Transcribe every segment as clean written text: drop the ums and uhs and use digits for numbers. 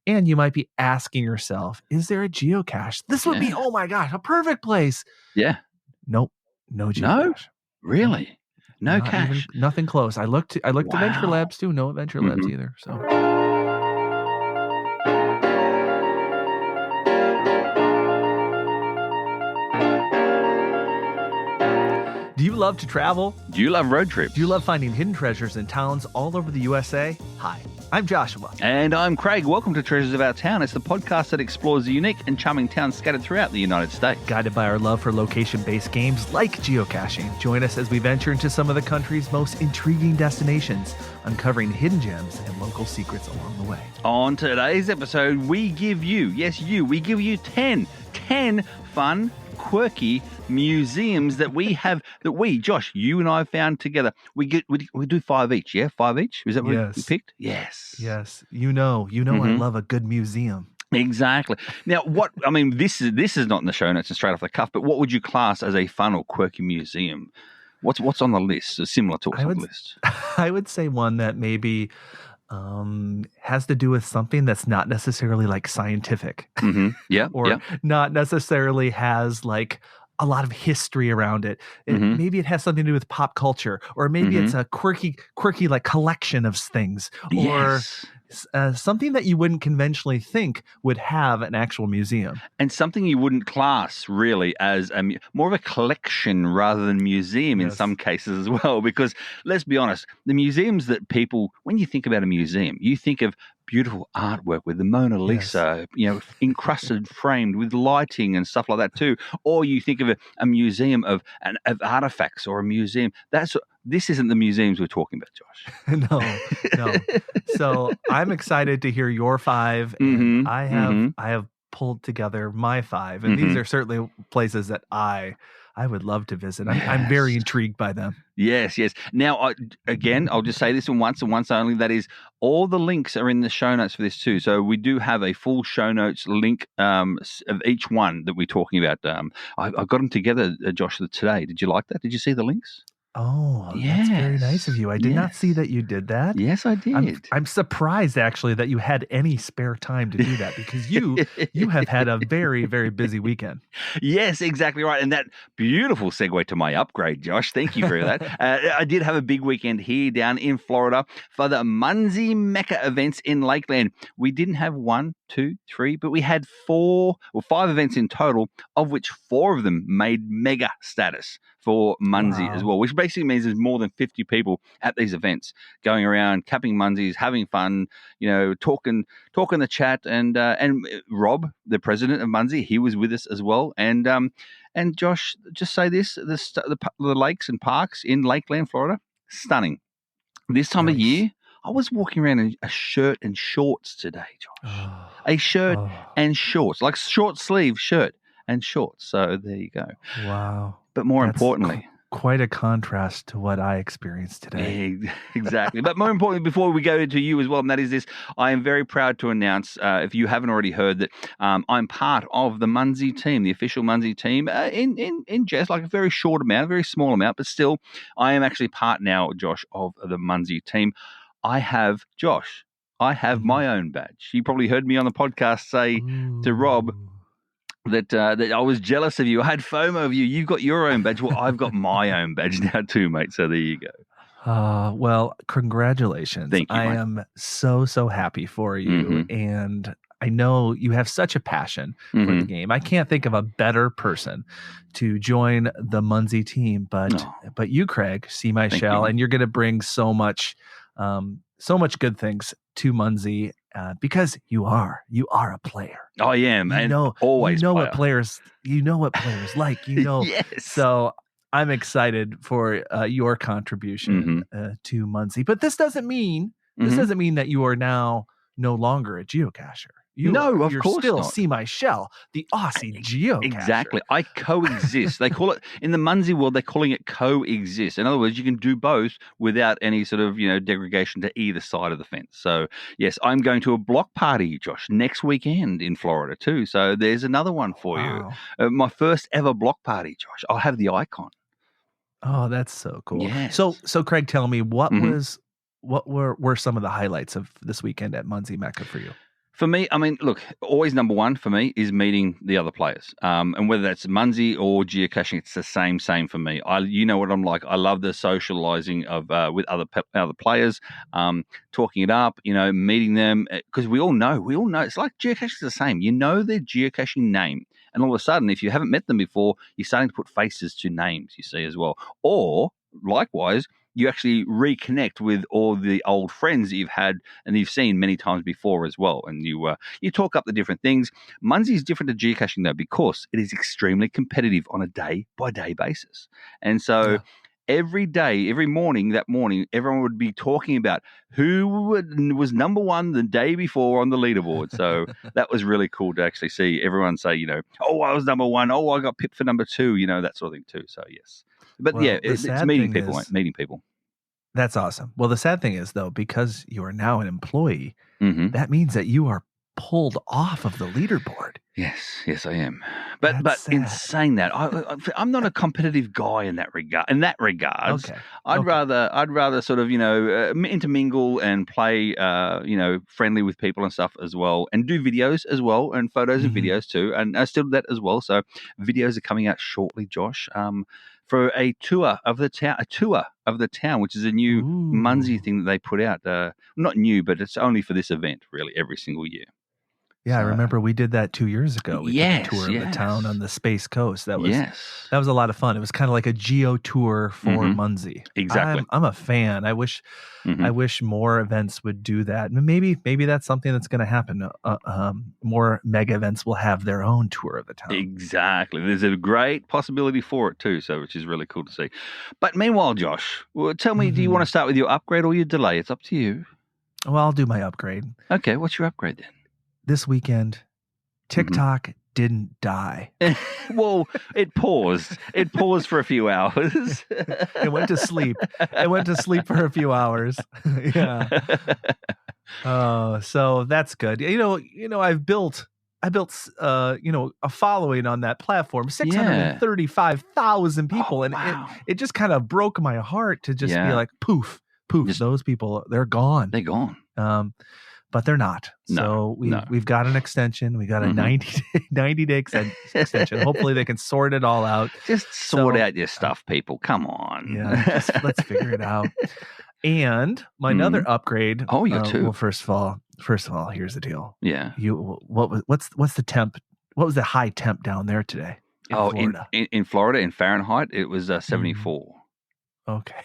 And you might be asking yourself, is there a geocache? This would be, oh my gosh, a perfect place. Yeah. Nope. No geocache. No? Really? No cache? Nothing close. I looked at Venture Labs too. No Venture Labs either. So. Do you love to travel? Do you love road trips? Do you love finding hidden treasures in towns all over the USA? Hi, I'm Joshua. And I'm Craig. Welcome to Treasures of Our Town. It's the podcast that explores the unique and charming towns scattered throughout the United States. Guided by our love for location-based games like geocaching. Join us as we venture into some of the country's most intriguing destinations, uncovering hidden gems and local secrets along the way. On today's episode, we give you 10 fun, quirky museums that Josh, you and I found together. We do 5 each, yeah? 5 each? Is that what we picked? Yes. Yes. You know, I love a good museum. Exactly. Now, this is not in the show notes and straight off the cuff, but what would you class as a fun or quirky museum? What's on the list? Similar to what's on the list? I would say one that maybe has to do with something that's not necessarily like scientific. Yeah. Or not necessarily has like a lot of history around it. Maybe it has something to do with pop culture, or maybe it's a quirky like collection of things, or something that you wouldn't conventionally think would have an actual museum. And something you wouldn't class really as more of a collection rather than museum in some cases as well. Because let's be honest, the museums that people, when you think about a museum, you think of beautiful artwork with the Mona Lisa, encrusted, framed with lighting and stuff like that too. Or you think of a museum of artifacts, or a museum. This isn't the museums we're talking about, Josh. No. So I'm excited to hear your 5. And I have pulled together my 5, and these are certainly places that I would love to visit. I'm very intrigued by them. Yes. Now, I'll just say this once and once only. That is, all the links are in the show notes for this too. So we do have a full show notes link of each one that we're talking about. I got them together, Josh, today. Did you like that? Did you see the links? Oh, that's very nice of you. I did not see that you did that. Yes, I did. I'm surprised, actually, that you had any spare time to do that, because you have had a very, very busy weekend. Yes, exactly right. And that beautiful segue to my upgrade, Josh. Thank you for that. I did have a big weekend here down in Florida for the Munsey Mecca events in Lakeland. We didn't have 1, 2, 3, but we had 5 events in total, of which 4 of them made mega status for Munsey as well, which basically means there's more than 50 people at these events going around, capping Munseys, having fun, talking the chat, and Rob, the president of Munsey, he was with us as well. And Josh, just say this: the lakes and parks in Lakeland, Florida, stunning. This time of year, I was walking around in a shirt and shorts today, Josh. A shirt and shorts, like short sleeve shirt and shorts. So there you go. Wow. But more importantly, quite a contrast to what I experienced today. Exactly. But more importantly, before we go to you as well, and that is this, I am very proud to announce, if you haven't already heard, that I'm part of the Munsey team, the official Munsey team, in just like a very short amount, a very small amount, but still, I am actually part now, Josh, of the Munsey team. I have my own badge. You probably heard me on the podcast say to Rob that I was jealous of you. I had FOMO of you. You've got your own badge. Well, I've got my own badge now too, mate. So there you go. Well, congratulations. Thank you, I mate. am so happy for you. And I know you have such a passion for the game. I can't think of a better person to join the Munsey team, but you, Craig, see my shell, and you're going to bring so much good things to Munsey, because you are a player. I am, always. What players like. Yes. So I'm excited for your contribution to Munsey. But this doesn't mean that you are now no longer a geocacher. You're course still not. See my shell, the Aussie geocacher. Exactly. I coexist. They call it, in the Munsey world, they're calling it coexist. In other words, you can do both without any sort of, degradation to either side of the fence. So, yes, I'm going to a block party, Josh, next weekend in Florida too. So there's another one for you. My first ever block party, Josh. I'll have the icon. Oh, that's so cool. Yes. So Craig, tell me, what were some of the highlights of this weekend at Munsey Mecca for you? For me, I mean, look, always number one for me is meeting the other players. And whether that's Munsey or geocaching, it's the same for me. You know what I'm like. I love the socializing of with other players, talking it up, meeting them, because we all know. It's like geocaching is the same. You know their geocaching name. And all of a sudden, if you haven't met them before, you're starting to put faces to names, you see, as well. Or, likewise, you actually reconnect with all the old friends that you've had and you've seen many times before as well. And you talk up the different things. Munsey is different to geocaching, though, because it is extremely competitive on a day-by-day basis. And so every day, every morning, everyone would be talking about who was number one the day before on the leaderboard. So that was really cool to actually see everyone say, oh, I was number one. Oh, I got picked for number two, that sort of thing too. So, yes. But it's meeting people. That's awesome. Well, the sad thing is, though, because you are now an employee, Mm-hmm. that means that you are pulled off of the leaderboard. Yes, I am. But in saying that, I'm not a competitive guy in that regard. Okay. I'd rather sort of intermingle and play friendly with people and stuff as well, and do videos as well, and photos and videos too. And I still do that as well. So videos are coming out shortly, Josh. For a tour of the town, which is a new Munsey thing that they put out. Not new, but it's only for this event, really, every single year. Yeah, so, I remember we did that 2 years ago. We took a tour of the town on the Space Coast. That was a lot of fun. It was kind of like a geo tour for Munsey. Exactly. I'm a fan. I wish more events would do that. Maybe that's something that's going to happen. More mega events will have their own tour of the town. Exactly. There's a great possibility for it too, which is really cool to see. But meanwhile, Josh, tell me, do you want to start with your upgrade or your delay? It's up to you. Well, I'll do my upgrade. Okay, what's your upgrade then? This weekend, TikTok didn't die. Well, it paused. It paused for a few hours. It went to sleep. It went to sleep for a few hours. Yeah. So that's good. I've built a following on that platform, 635,000 people. And it just kind of broke my heart to just be like, poof, those people, they're gone. They're gone. But they're not. So we've got an extension. We got a 90-day extension. Hopefully they can sort it all out. Just sort out your stuff, people. Come on. Yeah, let's figure it out. And my other upgrade. Oh, you got two. Well, first of all, here's the deal. Yeah. What's the temp? What was the high temp down there today? In Florida? In Florida, in Fahrenheit, it was 74. Okay.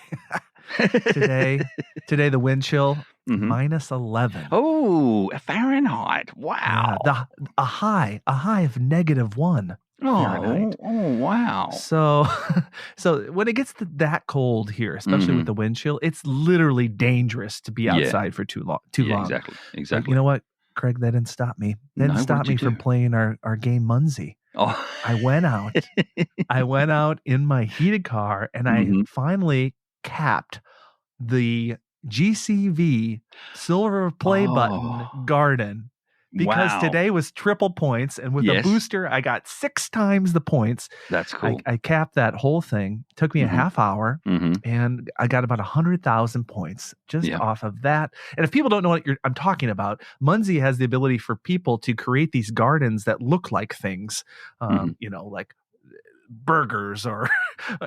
Today the wind chill minus 11. Oh, Fahrenheit! Wow. Yeah, a high of -1 Fahrenheit. Oh, wow. So when it gets that cold here, especially with the wind chill, it's literally dangerous to be outside for too long. Exactly. But you know what, Craig? That didn't stop me. That didn't stop me from playing our game Munsey. Oh. I went out in my heated car, and I finally capped the GCV silver play button garden, because today was triple points, and with the booster I got 6 times the points. That's cool. I capped that whole thing. It took me a half hour, and I got about 100,000 points just off of that. And if people don't know what I'm talking about, Munsey has the ability for people to create these gardens that look like things, like burgers or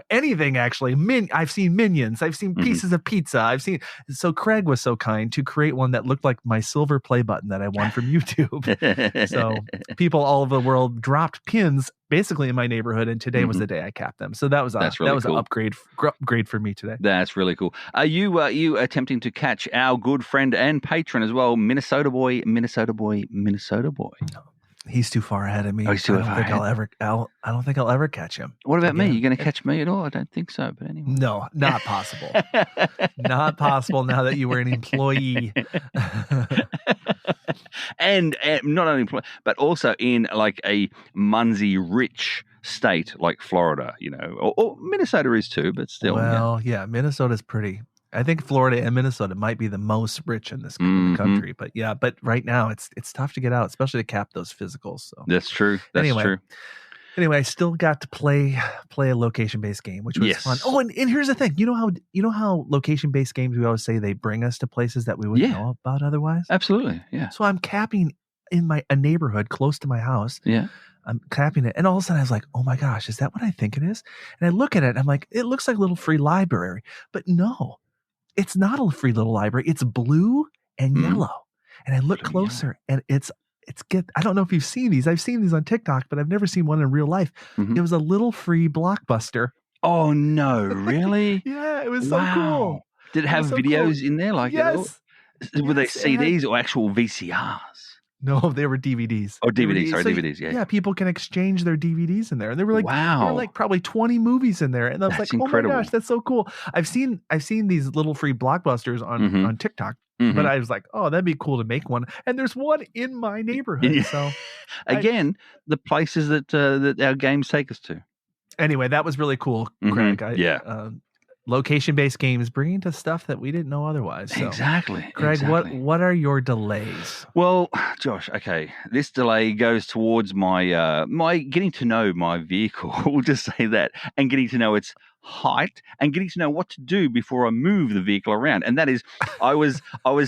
anything. Actually, I've seen minions, I've seen pieces of pizza, so Craig was so kind to create one that looked like my silver play button that I won from YouTube. So people all over the world dropped pins basically in my neighborhood, and today was the day I capped them. So that was cool. An upgrade for me today. That's really cool. Are you attempting to catch our good friend and patron as well, Minnesota boy? He's too far ahead of me. Oh, he's too far ahead. I don't think I'll ever catch him. What about me? You going to catch me at all? I don't think so. But anyway, no, not possible. Not possible now that you were an employee. and not only employee, but also in like a Munsey rich state like Florida, or Minnesota is too, but still. Well, Minnesota's pretty. I think Florida and Minnesota might be the most rich in this country, but right now it's tough to get out, especially to cap those physicals. So that's true. True. Anyway, I still got to play a location-based game, which was fun. Oh, and here's the thing. You know how location-based games, we always say they bring us to places that we wouldn't know about otherwise? Absolutely. Yeah. So I'm capping in a neighborhood close to my house. Yeah. I'm tapping it, and all of a sudden I was like, oh my gosh, is that what I think it is? And I look at it, and I'm like, it looks like a little free library. But no, it's not a free little library. It's blue and yellow. And I look closer, and I don't know if you've seen these. I've seen these on TikTok, but I've never seen one in real life. It was a little free Blockbuster. Oh, no, really? Yeah, it was so cool. Did it have videos in there? Like, yes. Were they CDs or actual VCRs? No, they were DVDs. Oh, DVDs. Sorry, DVDs. Yeah. Yeah, people can exchange their DVDs in there. And they were like, wow. There were like probably 20 movies in there. And I was like, incredible. Oh my gosh, that's so cool. I've seen these little free Blockbusters on TikTok. But I was like, oh, that'd be cool to make one. And there's one in my neighborhood. So again, the places that our games take us to. Anyway, that was really cool, Craig. Location-based games bringing to stuff that we didn't know otherwise. So. Exactly. Craig, what are your delays? Well, Josh, okay, this delay goes towards my my getting to know my vehicle. We'll just say that, and getting to know its height, and getting to know what to do before I move the vehicle around. And that is, I was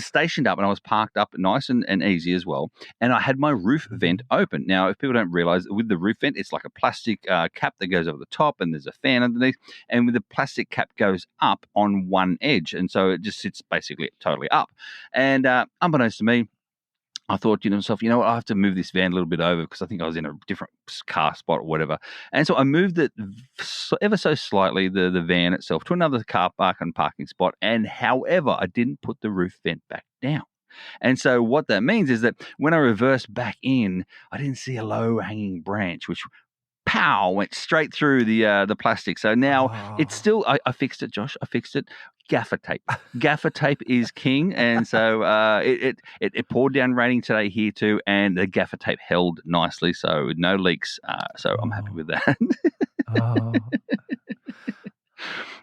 stationed up, and I was parked up nice and easy as well. And I had my roof vent open. Now, if people don't realize, with the roof vent, it's like a plastic cap that goes over the top, and there's a fan underneath. And with the plastic cap goes up on one edge, and so it just sits basically totally up. And unbeknownst to me, I thought to myself, you know what, I have to move this van a little bit over because I think I was in a different car spot or whatever. And so I moved it ever so slightly, the van itself, to another car park and parking spot. And however, I didn't put the roof vent back down. And so what that means is that when I reversed back in, I didn't see a low-hanging branch, which went straight through the plastic. So now it's still, I fixed it, Josh. I fixed it. Gaffer tape. Gaffer tape is king. And so it poured down raining today here too, and the gaffer tape held nicely. So no leaks. So I'm happy with that.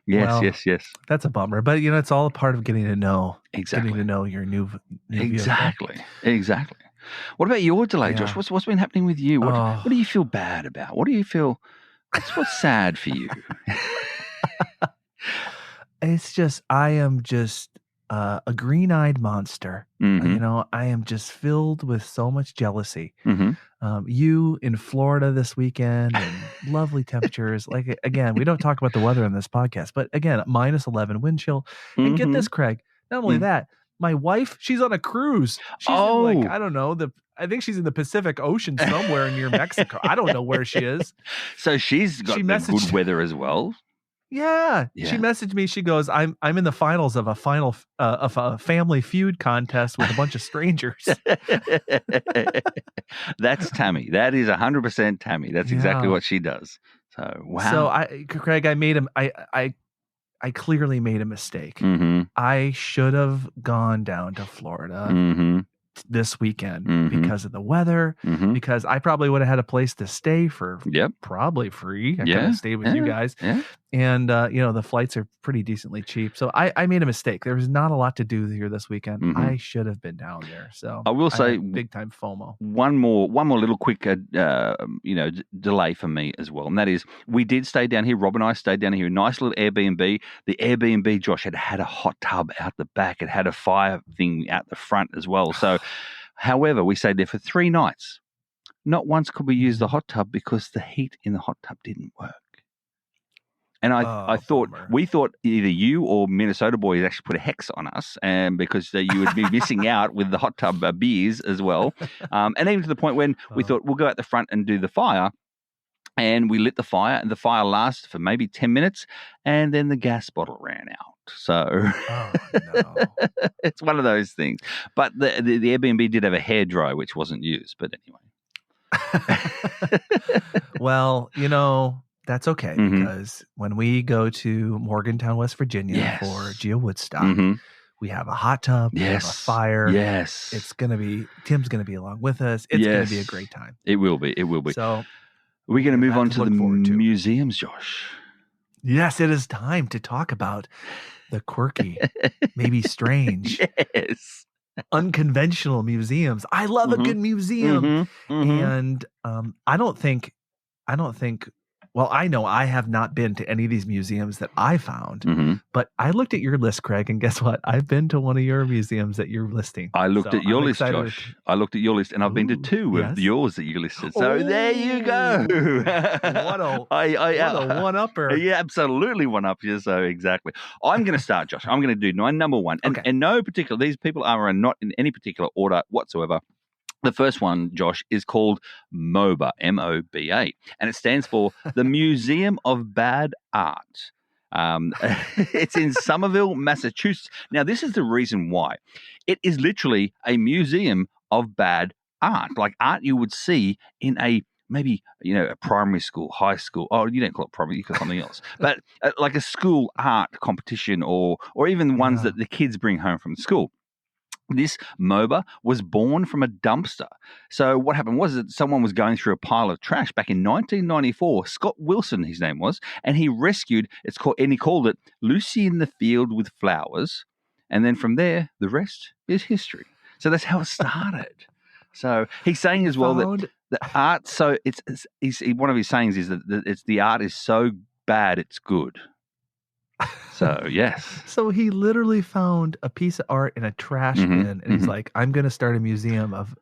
Yes. That's a bummer. But, it's all a part of getting to know. Exactly. Getting to know your new Exactly. What about your delay, Josh? What's been happening with you? What do you feel bad about? What do you feel? What's sad for you? It's just, I am just a green-eyed monster. I am just filled with so much jealousy. You in Florida this weekend and lovely temperatures. Like, again, we don't talk about the weather on this podcast, but again, -11 wind chill. And get this, Craig, not only that, my wife, she's on a cruise. She's in I don't know, I think she's in the Pacific Ocean somewhere near Mexico. I don't know where she is. So she's got good weather as well. Yeah. She messaged me. She goes, I'm in the finals of a Family Feud contest with a bunch of strangers. That's Tammy. That is 100% Tammy. That's exactly what she does. So wow. So Craig, I clearly made a mistake. I should have gone down to Florida this weekend because of the weather, because I probably would have had a place to stay for probably free. I could have stayed with you guys. And, the flights are pretty decently cheap. So I made a mistake. There was not a lot to do here this weekend. I should have been down there. So I will say big time FOMO. One more little quick, delay for me as well. And that is, we did stay down here. Rob and I stayed down here. A nice little Airbnb. The Airbnb, Josh, had a hot tub out the back. It had a fire thing out the front as well. So, however, we stayed there for 3 nights. Not once could we use the hot tub because the heat in the hot tub didn't work. And we thought either you or Minnesota boys actually put a hex on us, and because you would be missing out with the hot tub beers as well. And even to the point when we thought we'll go out the front and do the fire, and we lit the fire, and the fire lasted for maybe 10 minutes, and then the gas bottle ran out. So it's one of those things. But the Airbnb did have a hairdryer, which wasn't used. But anyway. Well, that's okay, because when we go to Morgantown, West Virginia for Geo Woodstock, we have a hot tub, we have a fire. It's going to be, Tim's going to be along with us. It's going to be a great time. It will be. So we're going to move on to the museums, Josh. Yes, it is time to talk about the quirky, maybe strange, unconventional museums. I love a good museum. And I don't think well, I know I have not been to any of these museums that I found, but I looked at your list, Craig, and guess what? I've been to one of your museums that you're listing. I looked at your list, Josh. I looked at your list, and I've been to two of yours that you listed. So there you go. What a one-upper. Yeah, absolutely one-up. Yeah, so exactly. I'm going to start, Josh. I'm going to do my number one. And no particular, these people are not in any particular order whatsoever. The first one, Josh, is called MOBA, M-O-B-A, and it stands for the Museum of Bad Art. It's in Somerville, Massachusetts. Now, this is the reason why. It is literally a museum of bad art, like art you would see in a maybe, a primary school, high school. Oh, you don't call it primary, you call it something else. But like a school art competition or even ones that the kids bring home from school. This MOBA was born from a dumpster. So what happened was that someone was going through a pile of trash back in 1994. Scott Wilson, his name was, and he rescued. He called it Lucy in the Field with Flowers, and then from there, the rest is history. So that's how it started. So he's saying as well that the art. So it's one of his sayings is that it's the art is so bad it's good. So, yes. So he literally found a piece of art in a trash bin, and he's like, I'm going to start a museum of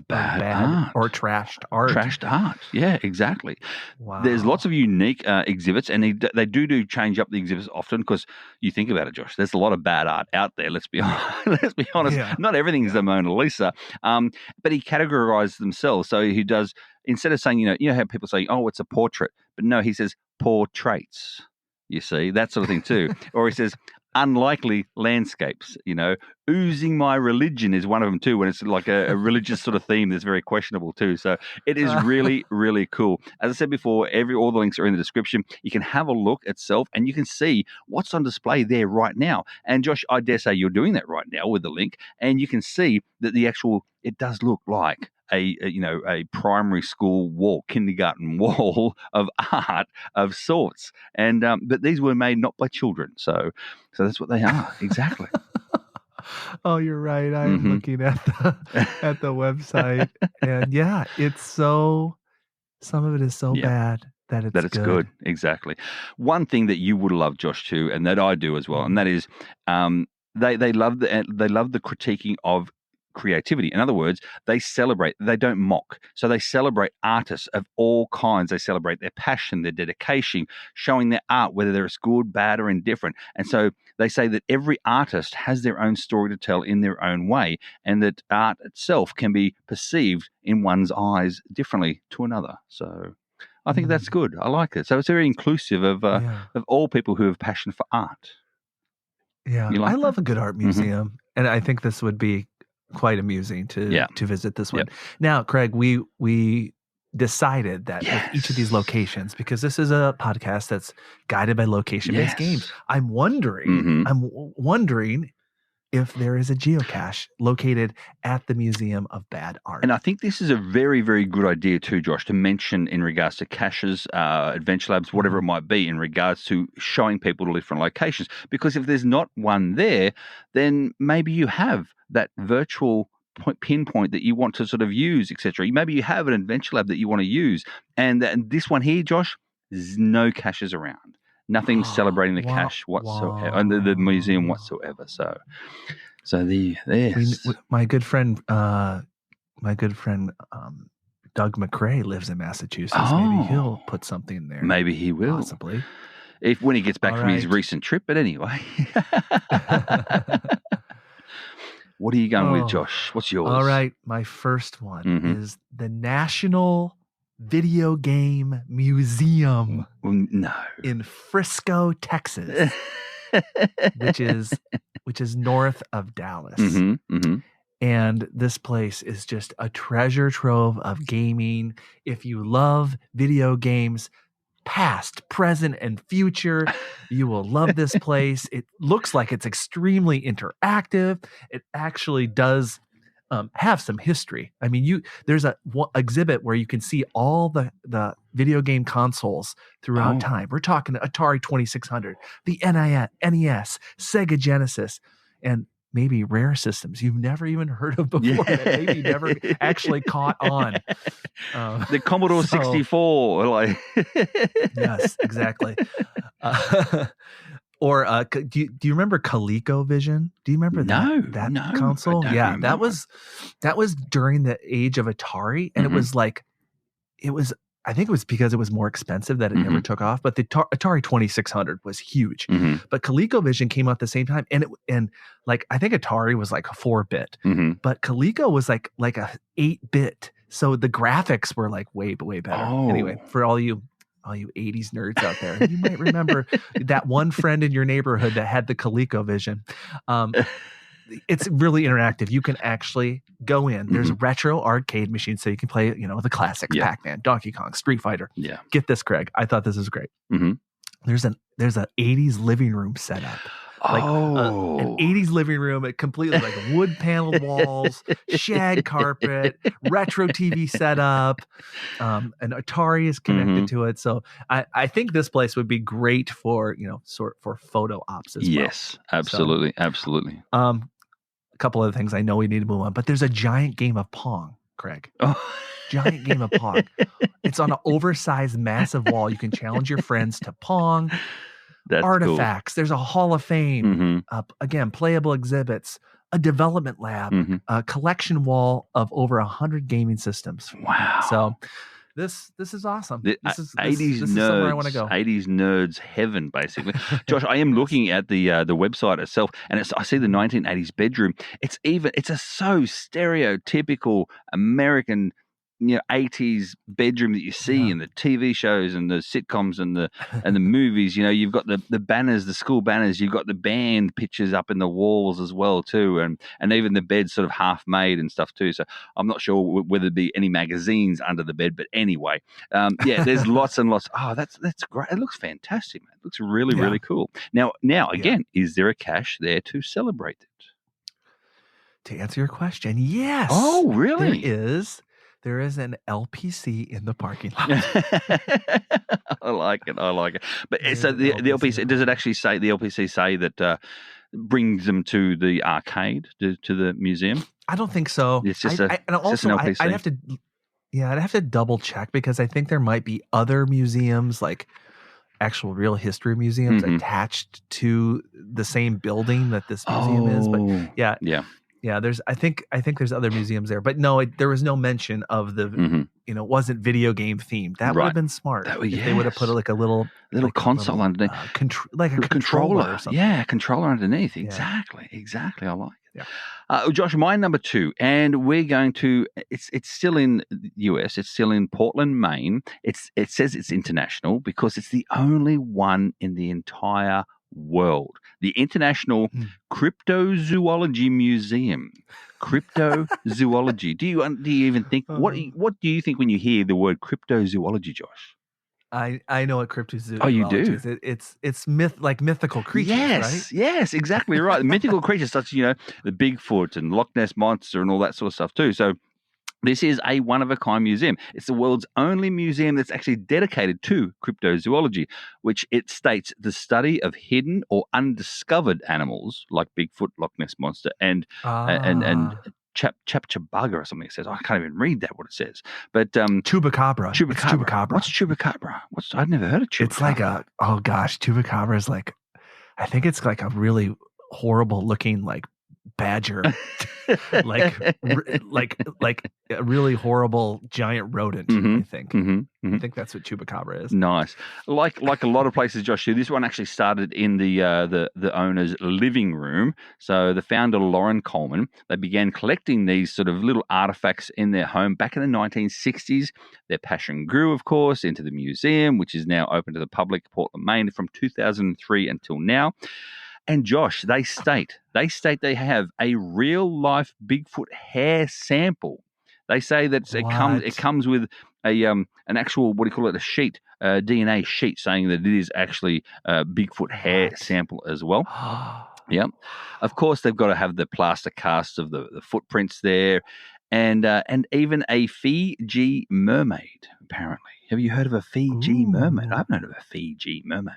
bad art. Or trashed art. Trashed art. Yeah, exactly. Wow. There's lots of unique exhibits, and they do change up the exhibits often because you think about it, Josh, there's a lot of bad art out there, let's be honest. Yeah. Not everything is the Mona Lisa, but he categorizes themselves. So he does, instead of saying, how people say, oh, it's a portrait, but no, he says portraits. You see, that sort of thing too. Or he says, unlikely landscapes, oozing my religion is one of them too, when it's like a religious sort of theme that's very questionable too. So it is really, really cool. As I said before, all the links are in the description. You can have a look itself and you can see what's on display there right now. And Josh, I dare say you're doing that right now with the link, and you can see that it does look like a primary school wall, kindergarten wall of art of sorts, and but these were made not by children, so that's what they are exactly. Oh, you're right. I'm looking at the website, and it's some of it is so bad that it's good. Exactly. One thing that you would love, Josh, too, and that I do as well, and that is they love the critiquing of creativity. In other words, they celebrate, they don't mock. So they celebrate artists of all kinds. They celebrate their passion, their dedication, showing their art, whether they're good, bad, or indifferent. And so they say that every artist has their own story to tell in their own way, and that art itself can be perceived in one's eyes differently to another. So I think that's good. I like it. So it's very inclusive of all people who have passion for art. Yeah, I love a good art museum, and I think this would be quite amusing to visit this one. Now, Craig, we decided that with each of these locations, because this is a podcast that's guided by location-based games, I'm wondering if there is a geocache located at the Museum of Bad Art. And I think this is a very, very good idea too, Josh, to mention in regards to caches, adventure labs, whatever it might be, in regards to showing people to different locations. Because if there's not one there, then maybe you have that virtual pinpoint that you want to sort of use, etc. Maybe you have an adventure lab that you want to use. And this one here, Josh, there's no caches around. Nothing celebrating the cache whatsoever, and the museum whatsoever. So my good friend Doug McRae lives in Massachusetts. Maybe he'll put something there. Maybe he will, possibly, when he gets back from his recent trip. But anyway, what are you going with, Josh? What's yours? All right, my first one is the National Video Game Museum. No. In Frisco, Texas, which is north of Dallas. And this place is just a treasure trove of gaming. If you love video games, past, present, and future, you will love this place. It looks like it's extremely interactive. It actually does have some history. I mean, there's a exhibit where you can see all the video game consoles throughout time. We're talking Atari 2600, the NES, Sega Genesis, and maybe rare systems you've never even heard of before that maybe you never actually caught on. The Commodore 64. Like yes, exactly. Or do you remember ColecoVision? Do you remember that console? Yeah, remember. that was during the age of Atari, and it was I think it was because it was more expensive that it never took off. But the Atari 2600 was huge. But ColecoVision came out at the same time, and like I think Atari was like a 4-bit, but Coleco was like a 8-bit. So the graphics were like way better. Anyway, for all you 80s nerds out there, you might remember that one friend in your neighborhood that had the ColecoVision. It's really interactive. You can actually go in. There's retro arcade machines, so you can play, the classics, Pac-Man, Donkey Kong, Street Fighter. Yeah. Get this, Craig. I thought this was great. There's an 80s living room set up. Like an 80s living room, it completely like wood paneled walls, shag carpet, retro TV setup. An Atari is connected to it. So I think this place would be great for, for photo ops as well. Yes, absolutely. So, absolutely. A couple other things I know we need to move on, but there's a giant game of Pong, Craig. Giant game of Pong. It's on an oversized, massive wall. You can challenge your friends to Pong. That's artifacts. Cool. There's a hall of fame. Again, playable exhibits, a development lab, a collection wall of over 100 gaming systems. Wow. So this is awesome. This is 80s this nerds. is somewhere I want to go. 80s nerds heaven, basically. Josh, I am looking at the website itself, and I see the 1980s bedroom. It's so stereotypical American 80s bedroom that you see in the TV shows and the sitcoms and the movies. You've got the banners, the school banners. You've got the band pictures up in the walls as well too, and even the bed's sort of half made and stuff too. So I'm not sure whether there be any magazines under the bed, but anyway, there's lots and lots. Oh, that's great. It looks fantastic, man. It looks really really cool. Now again, is there a cache there to celebrate it? To answer your question, yes. Oh, really? There is an LPC in the parking lot. I like it. But so the LPC, does it actually say, the LPC say that brings them to the arcade, to the museum? I don't think so. It's just an LPC. I'd have to double check, because I think there might be other museums, like actual real history museums attached to the same building that this museum is. But yeah, I think there's other museums there, but no, there was no mention of the, it wasn't video game themed. That would have been smart. If they would have put like a little console underneath, like a controller or something. Yeah, controller underneath. Exactly. I like it. Yeah. Josh, my number 2, and we're going to. It's still in the US. It's still in Portland, Maine. It says it's international because it's the only one in the entire world. The International Cryptozoology Museum. Cryptozoology. Do you even think what do you think when you hear the word cryptozoology, Josh? I know what cryptozoology is. Oh, you do? It's mythical creatures, right? Yes, exactly right. Mythical creatures such as, the Bigfoot and Loch Ness Monster and all that sort of stuff too. So this is a one-of-a-kind museum. It's the world's only museum that's actually dedicated to cryptozoology, which it states the study of hidden or undiscovered animals like Bigfoot, Loch Ness Monster, and Chupacabra or something. It says, I can't even read that what it says. But Chupacabra. Chupacabra. What's Chupacabra? I've never heard of Chupacabra. It's like Chupacabra is like, I think it's like a really horrible looking like badger, like a really horrible giant rodent. I think. I think that's what Chupacabra is. Nice. Like a lot of places, Josh. This one actually started in the owner's living room. So the founder, Lauren Coleman, they began collecting these sort of little artifacts in their home back in the 1960s. Their passion grew, of course, into the museum, which is now open to the public, Portland, Maine, from 2003 until now. And Josh, they state they have a real life Bigfoot hair sample. They say that it comes with an actual, what do you call it, a sheet, DNA sheet, saying that it is actually a Bigfoot hair sample as well. Yeah, of course they've got to have the plaster casts of the footprints there, and even a Fiji mermaid. Apparently, have you heard of a Fiji mermaid? I've heard of a Fiji mermaid.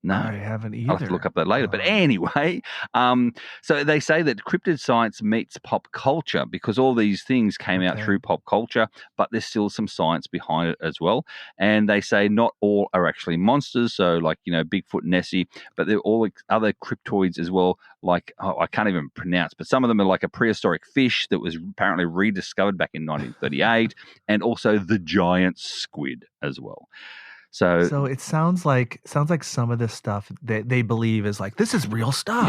No, I haven't either. I'll have to look up that later. But anyway, so they say that cryptid science meets pop culture because all these things came out through pop culture, but there's still some science behind it as well. And they say not all are actually monsters. So like, Bigfoot, Nessie, but they're all other cryptoids as well. Like, I can't even pronounce, but some of them are like a prehistoric fish that was apparently rediscovered back in 1938 and also the giant squid as well. So it sounds like some of this stuff that they believe is like, this is real stuff.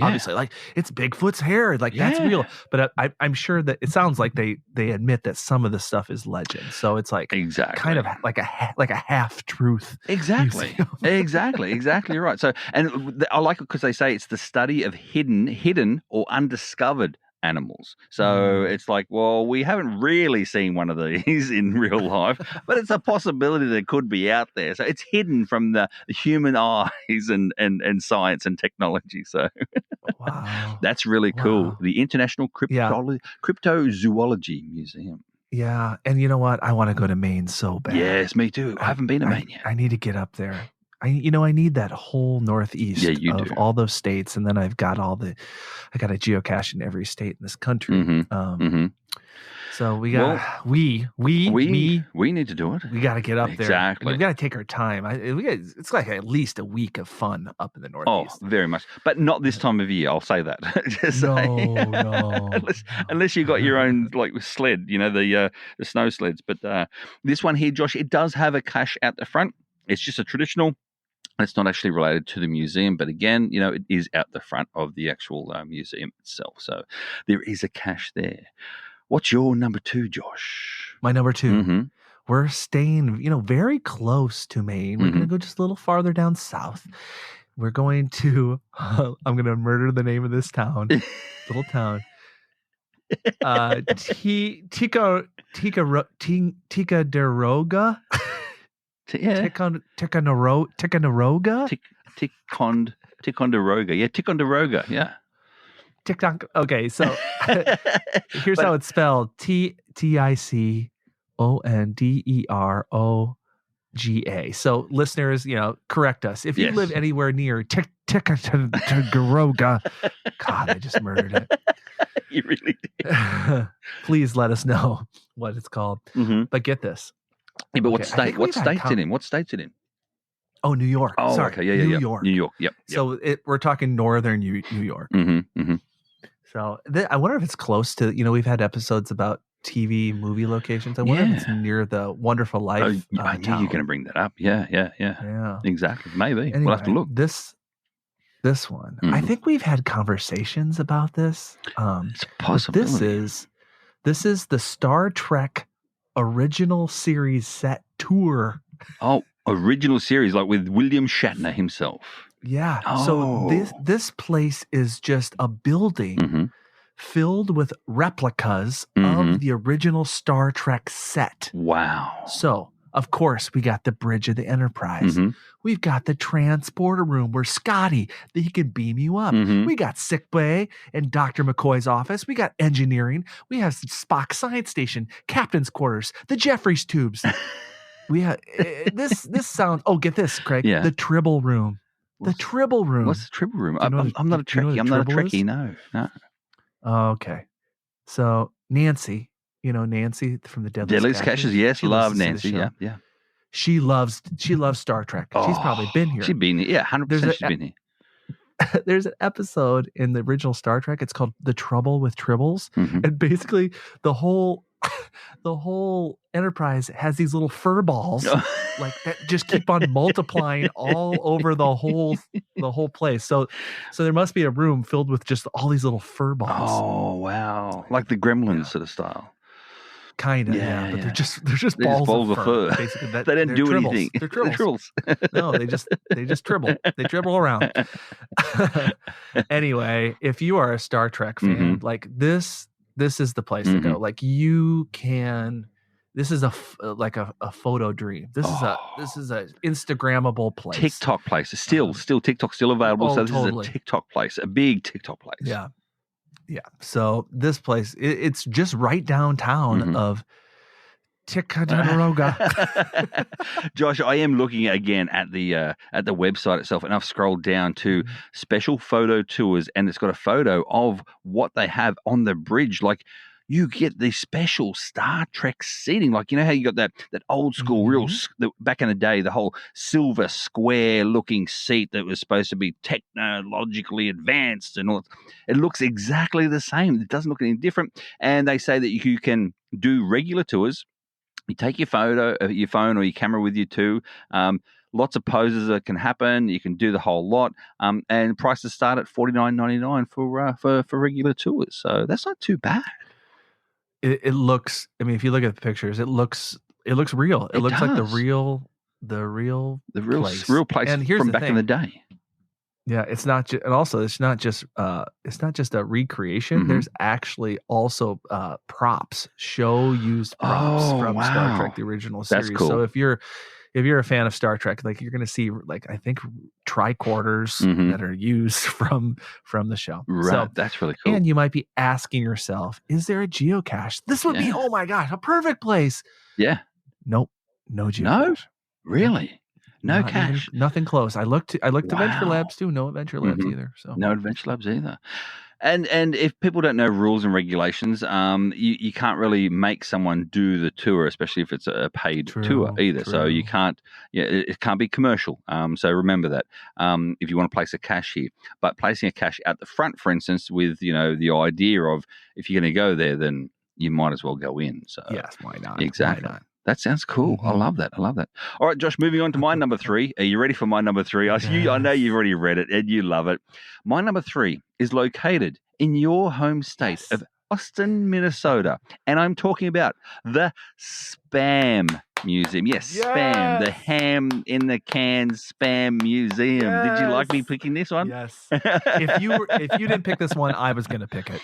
Obviously, like it's Bigfoot's hair, like that's real. But I'm sure that it sounds like they admit that some of the stuff is legend. So it's like kind of like a half truth. Exactly right. So, and I like it because they say it's the study of hidden or undiscovered animals. So it's like, well, we haven't really seen one of these in real life, but it's a possibility that could be out there. So it's hidden from the human eyes and science and technology. So wow, that's really cool. The International Cryptozoology Museum. Yeah, and you know what? I want to go to Maine so bad. Yes, me too. I haven't been to Maine yet. I need to get up there. I need that whole northeast of all those states, and then I got a geocache in every state in this country. So we got we need to do it. We got to get up there. Exactly. We got to take our time. It's like at least a week of fun up in the northeast. Oh, very much, but not this time of year. I'll say that. No. Unless you got your own like sled, the snow sleds. But this one here, Josh, it does have a cache out the front. It's just a traditional. It's not actually related to the museum, but again, it is out the front of the actual museum itself. So there is a cache there. What's your number 2, Josh? My number 2. We're staying, very close to Maine. We're going to go just a little farther down south. We're going to, I'm going to murder the name of this town, little town. Ticonderoga. Ticonderoga? Ticonderoga. Yeah, Ticonderoga. Yeah. Okay, so here's how it's spelled: Ticonderoga. So listeners, correct us if you live anywhere near Ticonderoga. God, I just murdered it. You really did. Please let us know what it's called. But get this. Yeah, but what state? What state's it in? What state's it in? Oh, New York. Oh, sorry. Okay. Yeah, New York. New York. Yep. So we're talking northern New York. So I wonder if it's close to, we've had episodes about TV movie locations. I wonder if it's near the Wonderful Life. I knew you were going to bring that up. Yeah. Exactly. Maybe. Anyway, we'll have to look. This one, I think we've had conversations about this. It's a possibility. This is the Star Trek original series set tour. Oh, original series, like with William Shatner himself. Yeah. Oh. So this place is just a building filled with replicas of the original Star Trek set. Wow. So, of course, we got the bridge of the Enterprise. We've got the transporter room where Scotty, he can beam you up. We got sick bay and Dr. McCoy's office. We got engineering. We have Spock's science station, captain's quarters, the Jeffries tubes. We have this sound. Oh, get this, Craig. Yeah. The Tribble room. The Tribble room. What's the Tribble room? I'm not a Trekkie. I'm not a Trekkie. No. Okay. So Nancy, Nancy from the Deadliest Caches. Yes, love Nancy. Yeah. She loves Star Trek. She's probably been here. She's been here. Yeah, 100% she's been here. There's an episode in the original Star Trek. It's called The Trouble with Tribbles. And basically the whole Enterprise has these little fur balls like that just keep on multiplying all over the whole place. So there must be a room filled with just all these little fur balls. Oh wow. Like the Gremlins sort of style. Kind of, but they're just balls of fur. Basically, they didn't do tribbles. anything. They're tribbles. No, they just tribble. They dribble around. Anyway, if you are a Star Trek fan, like this is the place to go. Like you can. This is a photo dream. This is a Instagrammable place. TikTok place. Still TikTok's still available. So this is a TikTok place, a big TikTok place. Yeah. Yeah. So this place, it's just right downtown of Ticonderoga. Josh, I am looking again at the website itself, and I've scrolled down to special photo tours, and it's got a photo of what they have on the bridge. Like, you get the special Star Trek seating. Like, you know how you got that old school, back in the day, the whole silver square looking seat that was supposed to be technologically advanced and all. It looks exactly the same. It doesn't look any different. And they say that you can do regular tours. You take your phone or your camera with you too. Lots of poses that can happen. You can do the whole lot. And prices start at $49.99 for regular tours. So that's not too bad. It looks. I mean, if you look at the pictures, it looks real. It looks like the real place. Real place and here's from the back thing. in the day. Yeah, it's not. And also, it's not just a recreation. Mm-hmm. There's actually also props, used props from Star Trek, the original series. That's cool. So if you're a fan of Star Trek, like, you're going to see, like, I think tricorders that are used from the show. Right, so, that's really cool. And you might be asking yourself, is there a geocache? This would be, oh my gosh, a perfect place. Yeah. Nope, no geocache. No, really. No cache. Nothing close. I looked to Adventure Labs too. No Adventure Labs either. So no Adventure Labs either. And if people don't know rules and regulations, you can't really make someone do the tour, especially if it's a paid tour either. So you can't. Yeah, it can't be commercial. So remember that. If you want to place a cache here, but placing a cache at the front, for instance, with the idea of, if you're going to go there, then you might as well go in. So yes, why not? Exactly. Why not? That sounds cool. I love that. All right, Josh, moving on to my number 3. Are you ready for my number 3? Yes. I know you've already read it and you love it. My number 3 is located in your home state of Austin, Minnesota. And I'm talking about the Spam Museum. Yes, Spam, the ham in the can Spam Museum. Yes. Did you like me picking this one? Yes. If you didn't pick this one, I was going to pick it.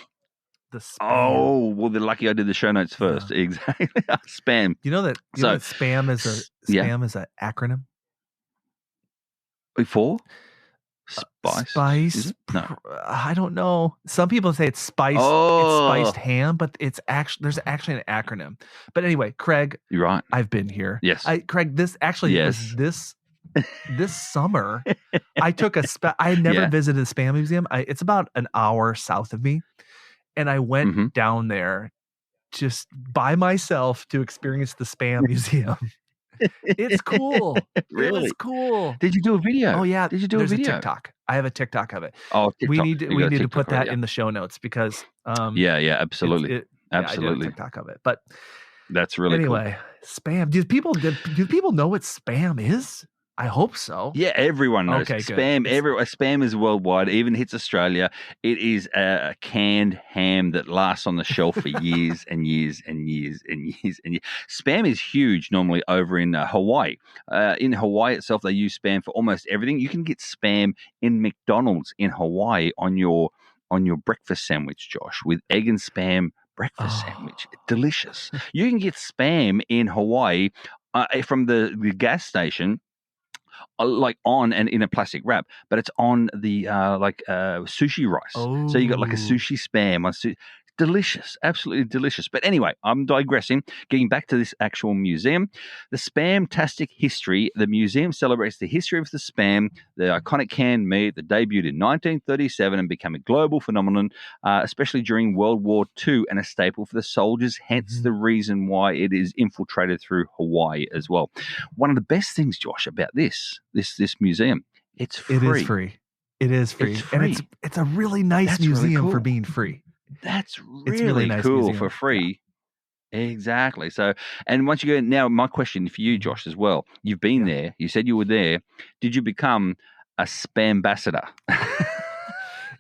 Oh, well, they're lucky I did the show notes first. Yeah. Exactly. Spam. You know that spam is an acronym? For? Spice? Spice? No. I don't know. Some people say it's spice. Oh. It's spiced ham, but there's actually an acronym. But anyway, Craig. You're right. I've been here. Yes. Craig, this actually was this summer. I took I had never visited the Spam Museum. It's about an hour south of me. And I went down there just by myself to experience the Spam Museum. It's cool. Really? It was cool. Did you do a video? Oh, yeah. Did you do a video? A TikTok. I have a TikTok of it. Oh, TikTok. We need to put that in the show notes because yeah, absolutely. Absolutely. I did a TikTok of it. But that's really anyway, cool. Spam. Do people know what Spam is? I hope so. Yeah, everyone knows. Okay, Spam. Spam is worldwide. Even hits Australia. It is a canned ham that lasts on the shelf for years and years and years and years and years. Spam is huge normally over in Hawaii. In Hawaii itself, they use Spam for almost everything. You can get Spam in McDonald's in Hawaii on your breakfast sandwich, Josh, with egg and Spam breakfast sandwich. Delicious. You can get Spam in Hawaii from the gas station. Like on and in a plastic wrap, but it's on the sushi rice. Oh. So you got like a sushi Spam on delicious, absolutely delicious. But anyway, I'm digressing. Getting back to this actual museum, the Spamtastic history. The museum celebrates the history of the Spam, the iconic canned meat that debuted in 1937 and became a global phenomenon, especially during World War II, and a staple for the soldiers. Hence the reason why it is infiltrated through Hawaii as well. One of the best things, Josh, about this museum, it's free. It is free. It is free. And it's a really nice museum really cool. for being free. That's really nice cool museum. For free. Yeah. Exactly. So, and once you go, now my question for you, Josh, as well. You've been there. You said you were there. Did you become a Spambassador?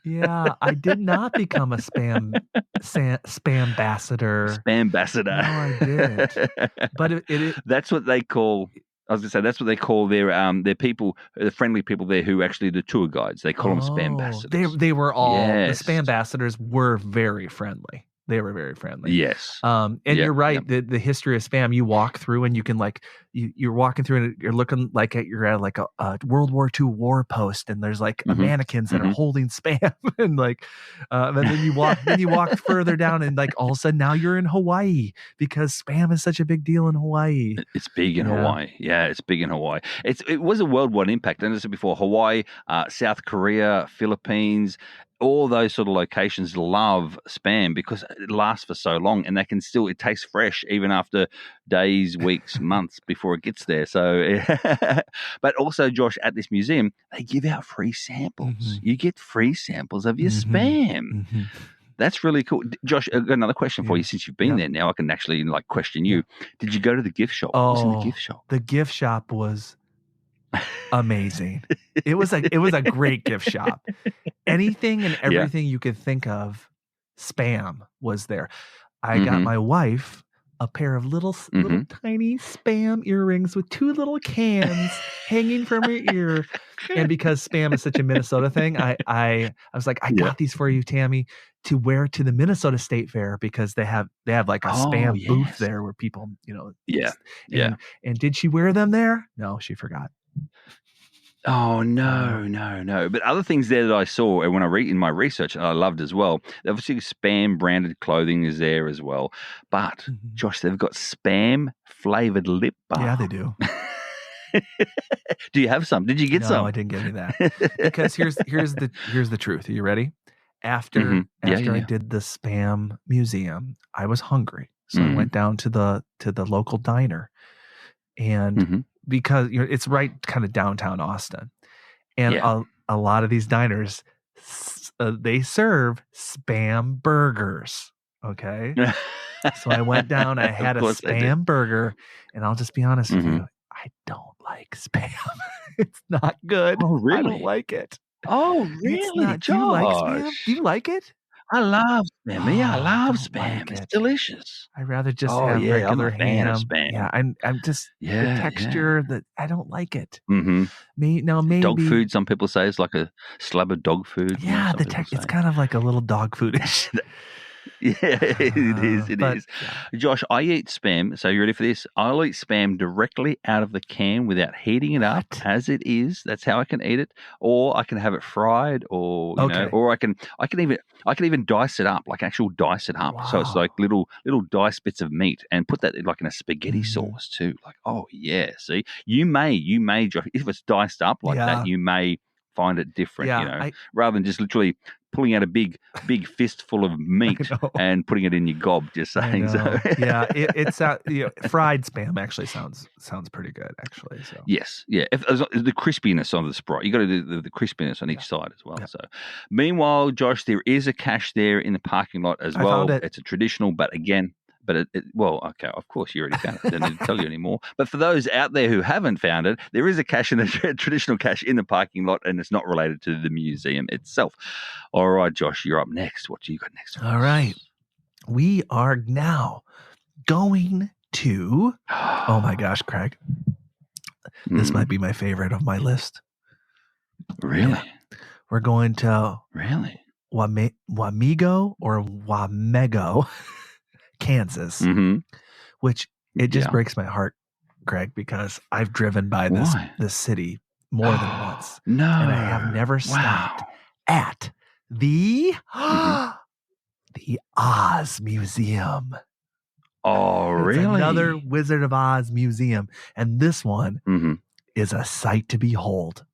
Yeah, I did not become a Spambassador. Spambassador. No, I didn't. But it that's what they call. I was going to say that's what they call their people, the friendly people there who actually the tour guides. They call them Spambassadors. They were all the Spambassadors were very friendly. They were very friendly. Yes. And you're right. The history of Spam, you walk through and you can like, you're walking through and you're looking like you're at like a World War II war post, and there's like mannequins that are holding Spam, and like, and then you walk further down, and like all of a sudden now you're in Hawaii because Spam is such a big deal in Hawaii. It's big in Hawaii. Yeah, it's big in Hawaii. It was a worldwide impact. And as I said before, Hawaii, South Korea, Philippines, all those sort of locations love Spam because it lasts for so long, and it tastes fresh even after days, weeks, months before it gets there. So, but also, Josh, at this museum, they give out free samples. You get free samples of your Spam. That's really cool. Josh, I've got another question for you. Since you've been there now, I can actually like question you. Did you go to the gift shop? What was in the gift shop? The gift shop was amazing. It was a great gift shop. Anything and everything you could think of, Spam was there. I got my wife a pair of little tiny Spam earrings with 2 little cans hanging from her ear. And because Spam is such a Minnesota thing, I was like, I got these for you, Tammy, to wear to the Minnesota State Fair, because they have like a Spam booth there where people, And did she wear them there? No, she forgot. Oh, no. But other things there that I saw, and when I read in my research, I loved as well. Obviously, Spam branded clothing is there as well. But, Josh, they've got Spam flavored lip balm. Yeah, they do. Do you have some? Did you get some? No, I didn't get any of that. Because here's the truth. Are you ready? After I did the Spam museum, I was hungry. So I went down to the local diner. And because it's right kind of downtown Austin, and a lot of these diners they serve Spam burgers. Okay, so I went down. I had a Spam burger, and I'll just be honest with you, I don't like Spam. It's not good. Oh, really? I don't like it. Oh, really? Do you like Spam? Do you like it? I love Spam. Yeah, I love Spam. Like it's delicious. I'd rather just have regular ham. Spam. Yeah, I'm just the texture that I don't like it. Maybe dog food. Some people say it's like a slab of dog food. Yeah, it's kind of like a little dog foodish. Yeah, it is. It is. Josh, I eat Spam. So you ready for this? I'll eat Spam directly out of the can without heating it up as it is. That's how I can eat it. Or I can have it fried, or or I can even dice it up, like actual dice it up. Wow. So it's like little dice bits of meat, and put that like in a spaghetti sauce too. Like, oh yeah. See, you may, Josh, if it's diced up like that, you may find it different, rather than just literally pulling out a big fistful of meat and putting it in your gob, just saying. So it's fried Spam actually sounds pretty good, actually. So yes, if the crispiness on the Sprite, you got to do the crispiness on each side as well. So meanwhile, Josh, there is a cache there in the parking lot as well. Found it. It's a traditional, but again. But okay, of course, you already found it. I don't need to tell you anymore. But for those out there who haven't found it, there is a cache in the traditional cache in the parking lot, and it's not related to the museum itself. All right, Josh, you're up next. What do you got next? All right. We are now going to, oh my gosh, Craig. This might be my favorite of my list. Really? Yeah. We're going to Wamego or Wamego, Kansas, which it just breaks my heart, Greg, because I've driven by this city more than once. No. And I have never stopped at the Oz Museum. Oh, really? It's another Wizard of Oz museum. And this one is a sight to behold.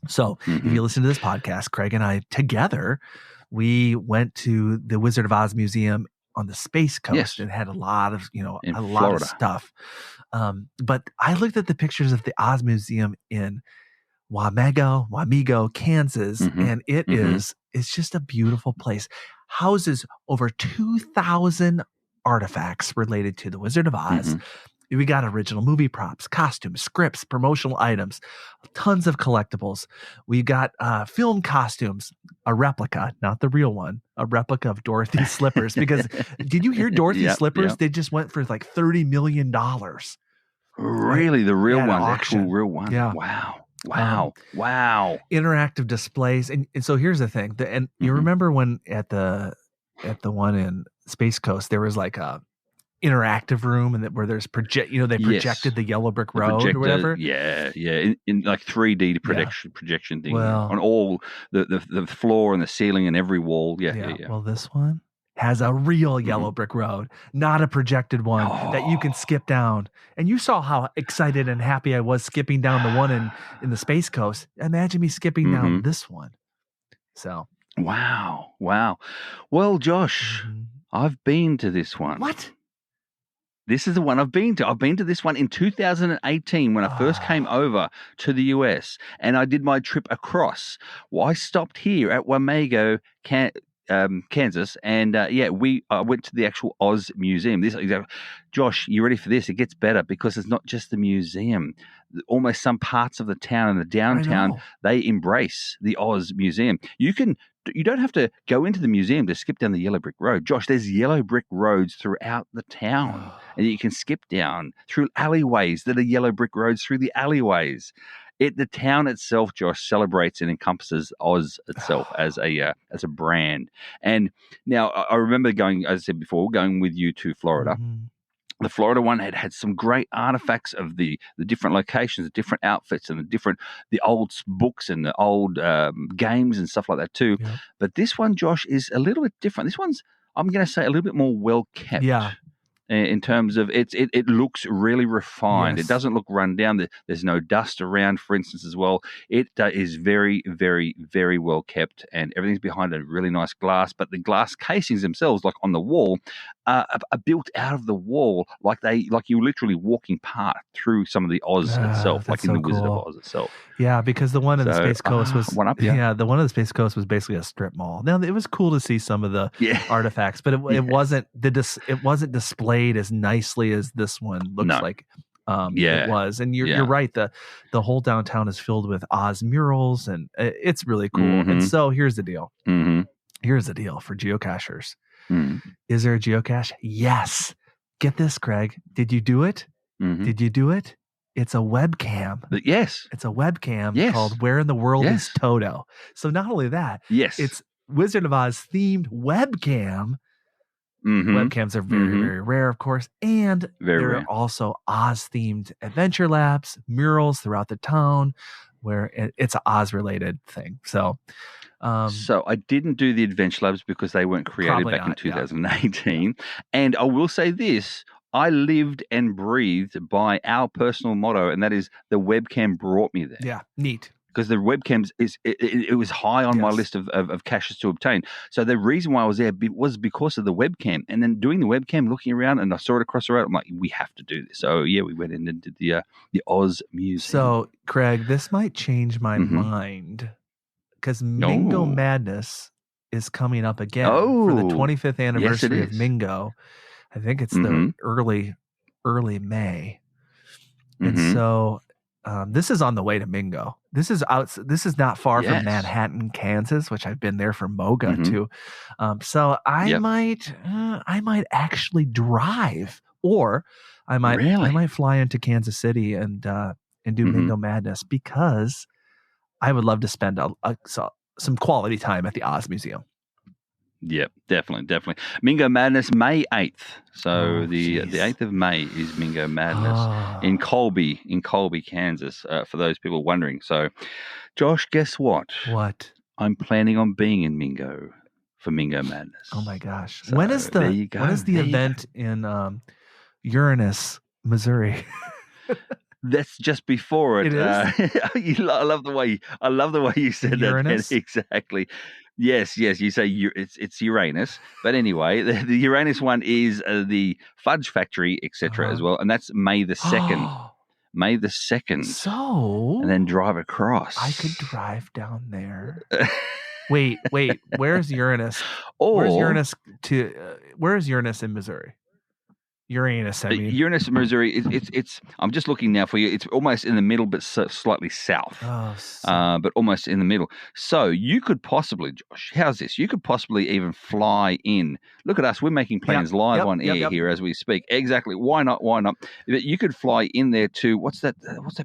So if you listen to this podcast, Craig and I together, we went to the Wizard of Oz Museum on the Space Coast and had a lot of, lot of stuff. But I looked at the pictures of the Oz Museum in Wamego, Kansas, and it's just a beautiful place. Houses over 2,000 artifacts related to the Wizard of Oz. We got original movie props, costumes, scripts, promotional items, tons of collectibles. We got film costumes, a replica, not the real one, a replica of Dorothy's slippers. Because did you hear Dorothy's slippers? They just went for like $30 million. Really? The real one, the auction. actual real one? Yeah. Wow. Interactive displays. And so here's the thing. You remember when at the one in Space Coast, there was like a interactive room and where there's they projected the yellow brick road or whatever. Yeah. In like 3D projection thing on all the floor and the ceiling and every wall. Yeah. Well, this one has a real yellow brick road, not a projected one that you can skip down. And you saw how excited and happy I was skipping down the one in the Space Coast. Imagine me skipping down this one. So wow. Well, Josh, I've been to this one. What? This is the one I've been to. I've been to this one in 2018 when I first came over to the US, and I did my trip across. Well, I stopped here at Wamego, Kansas, and we went to the actual Oz Museum. Josh, you ready for this? It gets better because it's not just the museum. Almost some parts of the town and the downtown, they embrace the Oz Museum. You don't have to go into the museum to skip down the yellow brick road. Josh, there's yellow brick roads throughout the town, and you can skip down through alleyways that are yellow brick roads through the alleyways. The town itself, Josh, celebrates and encompasses Oz itself as a brand. And now I remember going, as I said before, going with you to Florida. The Florida one had some great artifacts of the different locations, the different outfits, and the old books and the old games and stuff like that too. Yeah. But this one, Josh, is a little bit different. This one's, I'm going to say, a little bit more well kept. Yeah. In terms of it looks really refined. Yes. It doesn't look run down. There's no dust around, for instance, as well. It is very, very, very well kept, and everything's behind a really nice glass. But the glass casings themselves, like on the wall, are built out of the wall, like you're literally walking through some of the Oz itself, like in the Wizard of Oz itself. Yeah, because the one in the Space Coast was the one in the Space Coast was basically a strip mall. Now it was cool to see some of the artifacts, but it wasn't displayed as nicely as this one looks like. It was, and you're right. The whole downtown is filled with Oz murals, and it's really cool. And so here's the deal. Here's the deal for geocachers. Is there a geocache? Yes. Get this, Craig. Did you do it? Did you do it? It's a webcam. Yes. It's a webcam called Where in the World is Toto? So not only that, it's Wizard of Oz themed webcam. Webcams are very, very rare, of course. And there are also Oz themed adventure labs, murals throughout the town where it's an Oz related thing. So I didn't do the Adventure Labs because they weren't created back in 2018. And I will say this, I lived and breathed by our personal motto, and that is the webcam brought me there. Yeah, neat. Because the webcams, it was high on my list of caches to obtain. So the reason why I was there was because of the webcam. And then doing the webcam, looking around, and I saw it across the road, I'm like, we have to do this. So we went in and did the Oz Museum. So, Craig, this might change my mind. Because Mingo Madness is coming up again for the 25th anniversary of Mingo. I think it's the early May. And so this is on the way to Mingo. This is not far from Manhattan, Kansas, which I've been there for Moga too. So I might actually drive, or I might fly into Kansas City and do Mingo Madness, because I would love to spend some quality time at the Oz Museum. Yep, definitely. Mingo Madness, May 8th. So the 8th of May is Mingo Madness in Colby, Kansas, for those people wondering. So, Josh, guess what? What? I'm planning on being in Mingo for Mingo Madness. Oh my gosh. So when is the event in Uranus, Missouri? That's just before it. It is? I love the way you said Uranus? that. Exactly. Yes. You say it's Uranus, but anyway, the Uranus one is the Fudge Factory, etc. as well, and that's May the 2nd. May the 2nd. So, and then drive across. I could drive down there. Wait. Where's Uranus? Or, where's Uranus in Missouri? Uranus, I mean. Uranus, Missouri. It's. I'm just looking now for you. It's almost in the middle, but slightly south. But almost in the middle. So you could possibly, Josh. How's this? You could possibly even fly in. Look at us. We're making plans live on air here as we speak. Exactly. Why not? Why not? But you could fly in there to what's that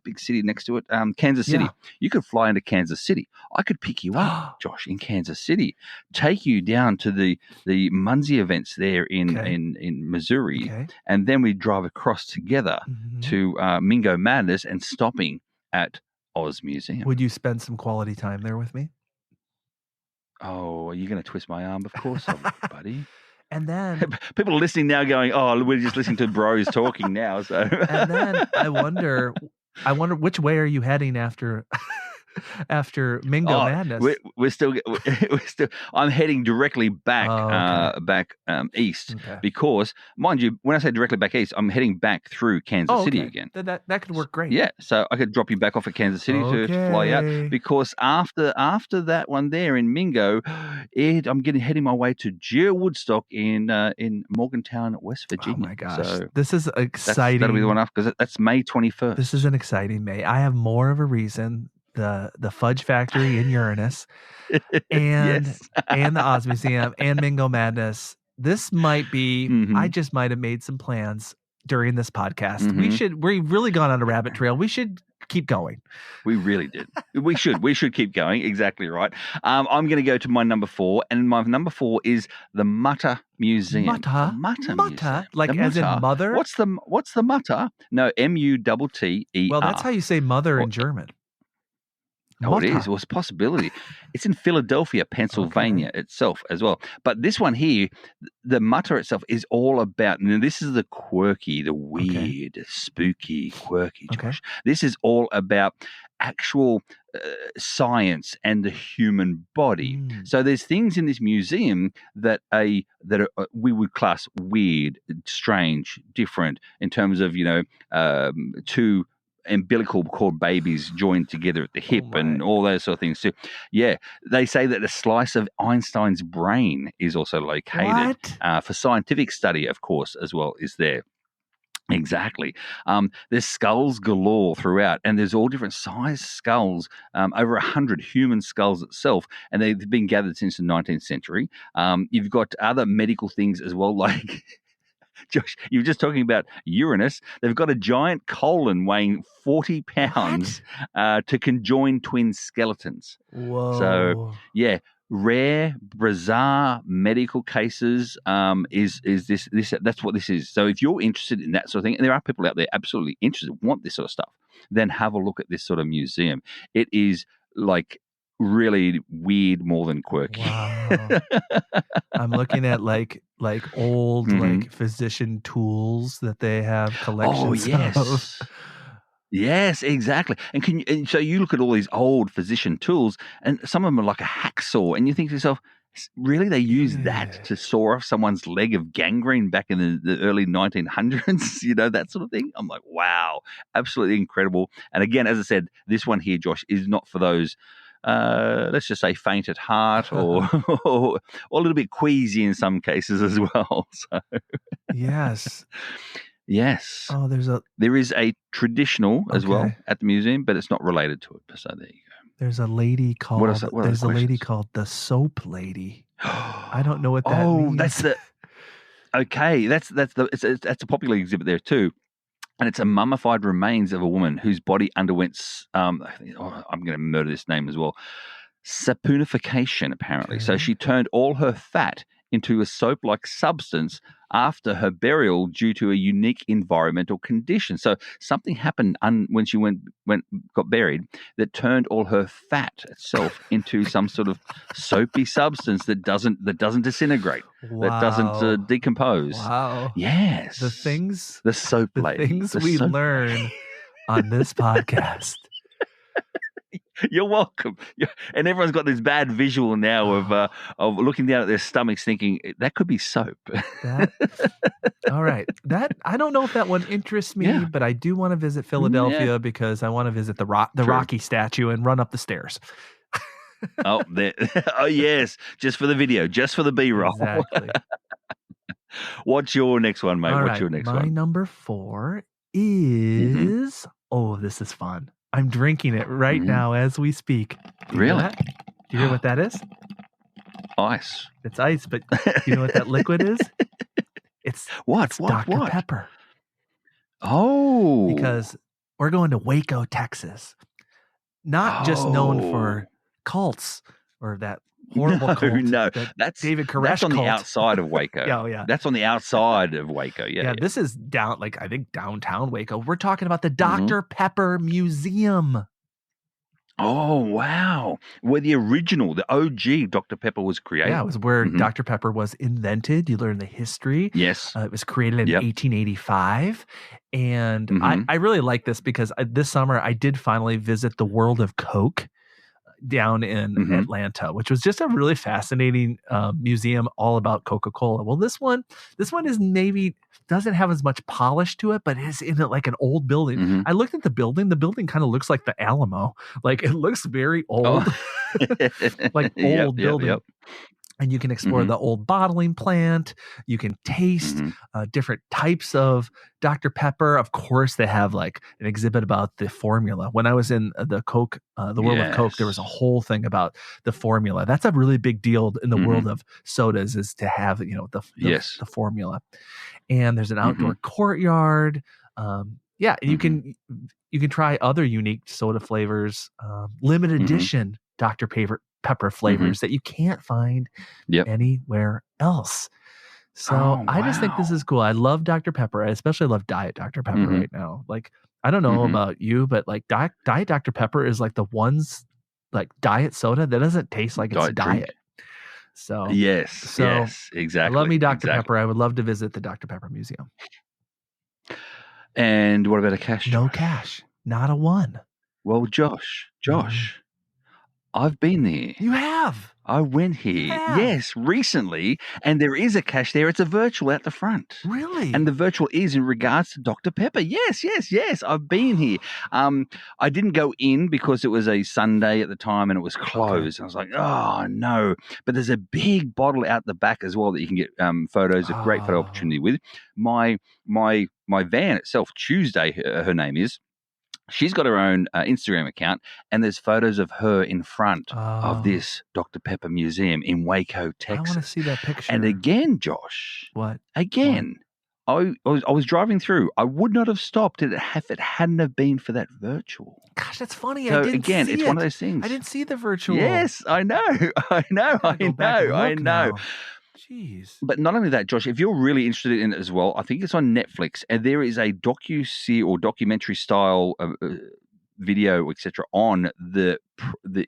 big city next to it? Kansas City. You could fly into Kansas City. I could pick you up, Josh, in Kansas City. Take you down to the Munzie events there in Missouri. Okay. And then we drive across together to Mingo Madness and stopping at Oz Museum. Would you spend some quality time there with me? Oh, are you going to twist my arm? Of course I will, buddy. And then people are listening now going, oh, we're just listening to bros talking now. So and then I wonder which way are you heading after Mingo Madness? We're still. I'm heading directly back, east because, mind you, when I say directly back east, I'm heading back through Kansas City again. That could work great. Yeah, so I could drop you back off at Kansas City to fly out because after that one there in Mingo, I'm heading my way to Geo Woodstock in Morgantown, West Virginia. Oh my gosh, so this is exciting. That'll be the one after because that's May 21st. This is an exciting May. I have more of a reason. The Fudge Factory in Uranus and the Oz Museum and Mingo Madness. This might be I just might have made some plans during this podcast. We've really gone on a rabbit trail. We should keep going. We really did. We should keep going. Exactly right. I'm going to go to my number 4, and my number 4 is the Mutter Museum. Mutter Museum. Like the as Mutter. In mother? What's the Mutter? No, M-U-T-T-E-R. Well, that's how you say mother in German. Oh, it is. Well, it's a possibility. It's in Philadelphia, Pennsylvania itself as well. But this one here, the Mutter itself is all about, and this is the quirky, the weird, spooky, quirky, Josh. This is all about actual science and the human body. So there's things in this museum that we would class weird, strange, different in terms of, two umbilical cord babies joined together at the hip and all those sort of things. So, they say that a slice of Einstein's brain is also located for scientific study, of course, as well, is there. Exactly. There's skulls galore throughout, and there's all different size skulls, over 100 human skulls itself, and they've been gathered since the 19th century. You've got other medical things as well, like... Josh, you were just talking about Uranus. They've got a giant colon weighing 40 pounds to conjoin twin skeletons. Whoa. So, rare, bizarre medical cases is this. That's what this is. So if you're interested in that sort of thing, and there are people out there absolutely interested, want this sort of stuff, then have a look at this sort of museum. It is like really weird more than quirky. Wow. I'm looking at like old like physician tools that they have collections of. Yes, exactly. And so you look at all these old physician tools, and some of them are like a hacksaw, and you think to yourself, really, they use that to saw off someone's leg of gangrene back in the early 1900s, that sort of thing? I'm like, wow, absolutely incredible. And again, as I said, this one here, Josh, is not for those let's just say faint at heart or a little bit queasy in some cases as well. So yes. Oh, there is a traditional as well at the museum, but it's not related to it. So there you go. There's a lady called lady called the Soap Lady. I don't know what that means. That's a popular exhibit there too. And it's a mummified remains of a woman whose body underwent, I'm going to murder this name as well, saponification, apparently. So she turned all her fat into a soap-like substance after her burial due to a unique environmental condition. So something happened when she got buried that turned all her fat itself into some sort of soapy substance that doesn't disintegrate, that doesn't decompose. Wow. Yes. The soap lady. Things we learn on this podcast. You're welcome. And everyone's got this bad visual now of looking down at their stomachs thinking, that could be soap. All right. I don't know if that one interests me, but I do want to visit Philadelphia because I want to visit the Rocky statue and run up the stairs. Oh, yes. Just for the video, just for the B-roll. Exactly. What's your next one, mate? All What's right, your next my one? number 4 is oh, this is fun. I'm drinking it right now as we speak. Do you hear Really? that? Do you hear what that is? Ice. It's ice, but do you know what that liquid is? It's Dr. Pepper. Oh. Because we're going to Waco, Texas. Not just known for cults or that horrible cult. No, that's David Koresh that's on cult. the outside of Waco. Yeah. That's on the outside of Waco. Yeah. This is down, I think downtown Waco. We're talking about the Dr. Pepper Museum. Oh, wow. Where the original, the OG Dr. Pepper was created. Yeah, it was where Dr. Pepper was invented. You learn the history. Yes. It was created in 1885. And I really like this because this summer I did finally visit the World of Coke down in Atlanta, which was just a really fascinating museum all about Coca-Cola. Well, this one is maybe doesn't have as much polish to it, but is in it like an old building. I looked at the building. The building kind of looks like the Alamo. Like it looks very old, like old building. Yep. And you can explore the old bottling plant. You can taste different types of Dr. Pepper. Of course, they have like an exhibit about the formula. When I was in the Coke, the world of Coke, there was a whole thing about the formula. That's a really big deal in the world of sodas, is to have the formula. And there's an outdoor courtyard. You can try other unique soda flavors, limited edition Dr. Pepper flavors that you can't find anywhere else. So I just think this is cool. I love Dr. Pepper. I especially love Diet Dr. Pepper right now. Like, I don't know about you, but like Diet Dr. Pepper is like the ones, like diet soda that doesn't taste like it's diet. So yes, exactly. I love me Dr. Pepper. I would love to visit the Dr. Pepper Museum. And what about a cash? No cash. Not a one. Well, Josh, I've been there. You have? I went here. Yes, recently. And there is a cache there. It's a virtual at the front. Really? And the virtual is in regards to Dr. Pepper. Yes. I've been here. I didn't go in because it was a Sunday at the time and it was closed. Okay. I was like, oh, no. But there's a big bottle out the back as well that you can get photos, a great photo opportunity with. My van itself, Tuesday, her name is. She's got her own Instagram account, and there's photos of her in front of this Dr. Pepper Museum in Waco, Texas. I want to see that picture. And again, Josh. What? Again, what? I was driving through. I would not have stopped if it hadn't have been for that virtual. Gosh, that's funny. So I didn't again, see it's one of those things. I didn't see the virtual. Yes, I know. I know. Now. Jeez. But not only that, Josh, if you're really interested in it as well, I think it's on Netflix, and there is a documentary style video, etc., on the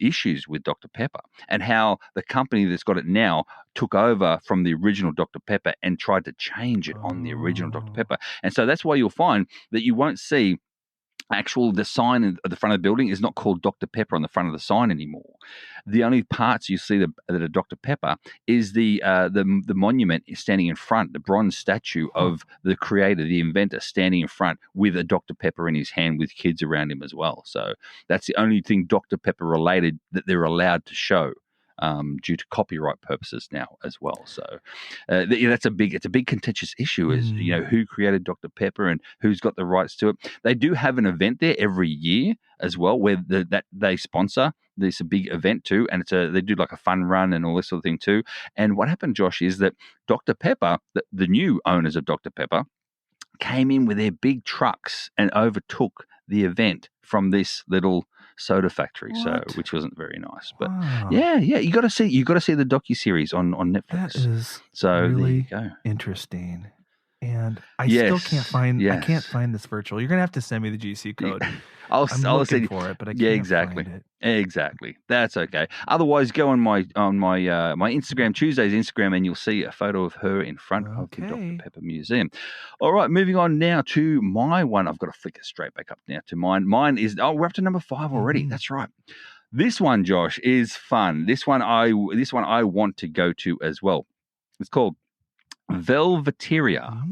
issues with Dr. Pepper and how the company that's got it now took over from the original Dr. Pepper and tried to change it on the original Dr. Pepper. And so that's why you'll find that you won't see the sign at the front of the building is not called Dr. Pepper on the front of the sign anymore. The only parts you see that are Dr. Pepper is the monument is standing in front, the bronze statue of the creator, the inventor, standing in front with a Dr. Pepper in his hand with kids around him as well. So that's the only thing Dr. Pepper related that they're allowed to show. Due to copyright purposes now as well. So it's a big contentious issue is, who created Dr. Pepper and who's got the rights to it. They do have an event there every year as well where that they sponsor. There's a big event too, and they do like a fun run and all this sort of thing too. And what happened, Josh, is that Dr. Pepper, the new owners of Dr. Pepper, came in with their big trucks and overtook the event from this little soda factory, which wasn't very nice. But you got to see the docuseries on Netflix. That is there really you go. Interesting. And I still can't find. I can't find this virtual. You're gonna have to send me the GC code. I'm looking for it, but I can't find it. Exactly. That's okay. Otherwise, go on my Instagram, Tuesday's Instagram, and you'll see a photo of her in front of the Dr. Pepper Museum. All right, moving on now to my one. I've got to flick it straight back up now to mine. Mine is we're up to number 5 already. That's right. This one, Josh, is fun. This one I want to go to as well. It's called Velveteria.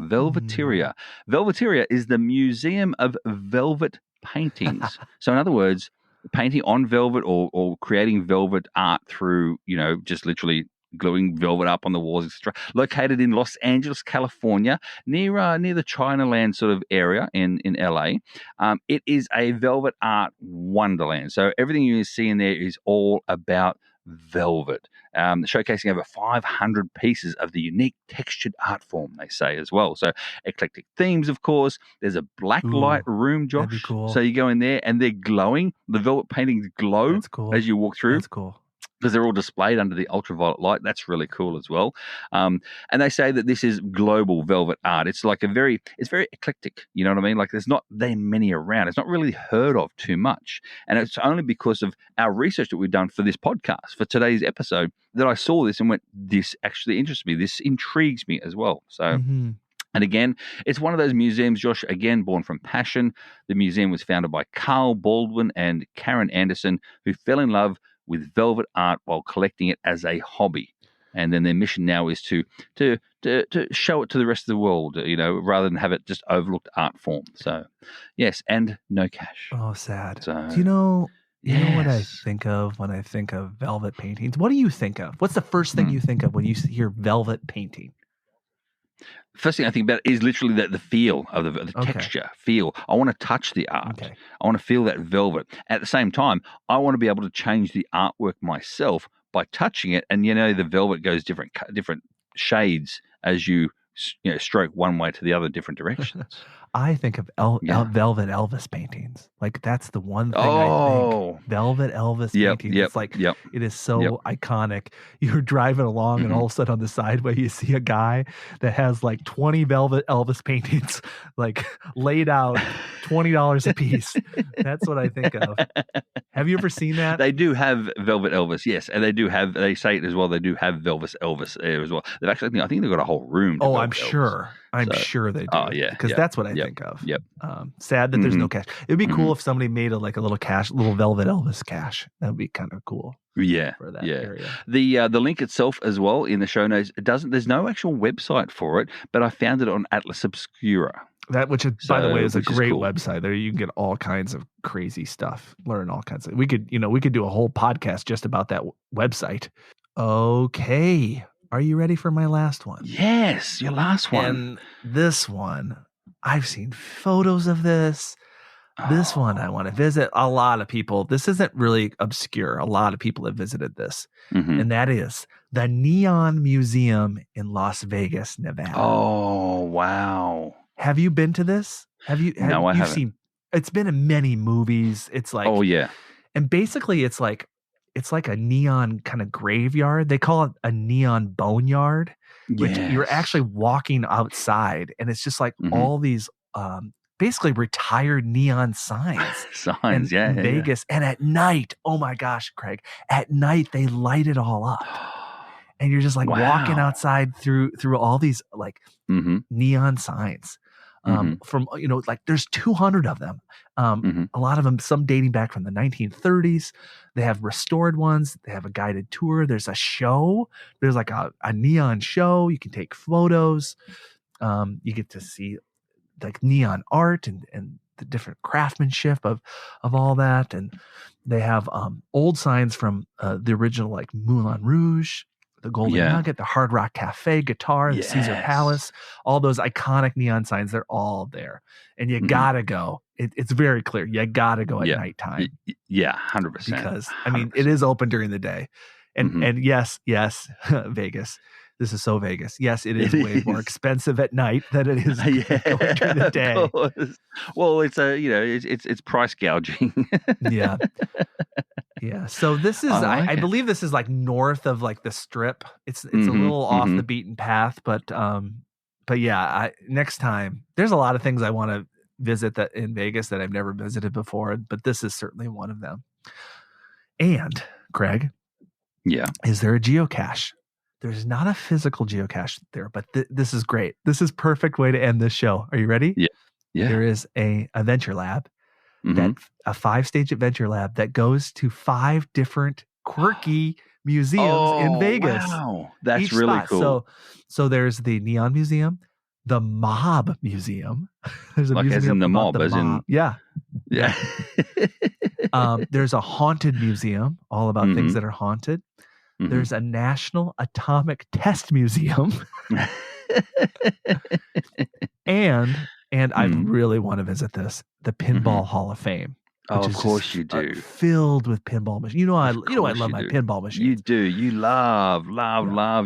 Velveteria is the Museum of Velvet Paintings. So in other words, painting on velvet or creating velvet art through, just literally gluing velvet up on the walls, etc. Located in Los Angeles, California, near the Chinaland sort of area in LA. It is a velvet art wonderland. So everything you see in there is all about velvet, showcasing over 500 pieces of the unique textured art form, they say, as well. So eclectic themes, of course. There's a black light room, Josh. That'd be cool. So you go in there and they're glowing. The velvet paintings glow. That's cool. As you walk through. That's cool. Because they're all displayed under the ultraviolet light. That's really cool as well. And they say that this is global velvet art. It's like it's very eclectic. You know what I mean? Like there's not that many around. It's not really heard of too much. And it's only because of our research that we've done for this podcast, for today's episode, that I saw this and went, this actually interests me. This intrigues me as well. So... Mm-hmm. And again, it's one of those museums, Josh, again, born from passion. The museum was founded by Carl Baldwin and Karen Anderson, who fell in love with velvet art while collecting it as a hobby. And then their mission now is to show it to the rest of the world, rather than have it just overlooked art form. So, yes, and no cash. Oh, sad. So, do you know what I think of when I think of velvet paintings? What do you think of? What's the first thing you think of when you hear velvet painting? First thing I think about is literally the feel of the texture, feel. I want to touch the art. Okay. I want to feel that velvet. At the same time, I want to be able to change the artwork myself by touching it. And, the velvet goes different shades as you stroke one way to the other, different directions. I think of velvet Elvis paintings. Like that's the one thing I think. Velvet Elvis paintings. It's like it is so iconic. You're driving along and all of a sudden on the sideway you see a guy that has like 20 velvet Elvis paintings like laid out, $20 a piece. That's what I think of. Have you ever seen that? They do have velvet Elvis, yes, and they say it as well. They do have velvet Elvis there as well. They've actually, I think they've got a whole room. I'm sure. I'm sure they do. Oh, yeah. Because that's what I think of. Yep. Sad that there's no cash. It would be cool if somebody made a little velvet Elvis cache. That would be kind of cool. Yeah. For that area. The link itself as well in the show notes, there's no actual website for it, but I found it on Atlas Obscura. That, by the way, is a great website. There you can get all kinds of crazy stuff, learn all kinds of. We could do a whole podcast just about that website. Okay. Are you ready for my last one? Yes, your last one. And this one, I've seen photos of this. This one I want to visit. A lot of people. This isn't really obscure. A lot of people have visited this. And that is the Neon Museum in Las Vegas, Nevada. Oh, wow. Have you been to this? No, I haven't. It's been in many movies. It's like, oh yeah. And basically it's like a neon kind of graveyard. They call it a neon boneyard. Which you're actually walking outside and it's just like all these basically retired neon signs. In Vegas. And at night, oh my gosh, Craig, at night they light it all up. And you're just like walking outside through all these like neon signs. From like there's 200 of them. A lot of them, some dating back from the 1930s. They have restored ones. They have a guided tour. There's a show. There's like a neon show. You can take photos. You get to see like neon art and the different craftsmanship of all that. And they have old signs from the original like Moulin Rouge, the Golden Nugget, the Hard Rock Cafe, Guitar, the Caesar Palace, all those iconic neon signs, they're all there. And you gotta go. It's very clear. You gotta go at nighttime. Yeah, 100%. Because, I mean, it is open during the day. And yes, Vegas. This is so Vegas. Yes, it is way more expensive at night than it is going during the day. Well, it's it's price gouging. Yeah. So this is, I believe this is like north of like the Strip. It's a little off the beaten path, but yeah, next time there's a lot of things I want to visit that in Vegas that I've never visited before, but this is certainly one of them. And Craig, is there a geocache? There's not a physical geocache there, but this is great. This is perfect way to end this show. Are you ready? Yeah. There is a adventure lab, a 5-stage adventure lab that goes to 5 different quirky museums in Vegas. Wow, that's really cool. So there's the Neon Museum, the Mob Museum. There's a like museum as in the mob, as in yeah. There's a haunted museum, all about things that are haunted. There's a National Atomic Test Museum. and I really want to visit this, the Pinball Hall of Fame. Oh, of course you do. Filled with pinball machines. I love my pinball machines. You do. You love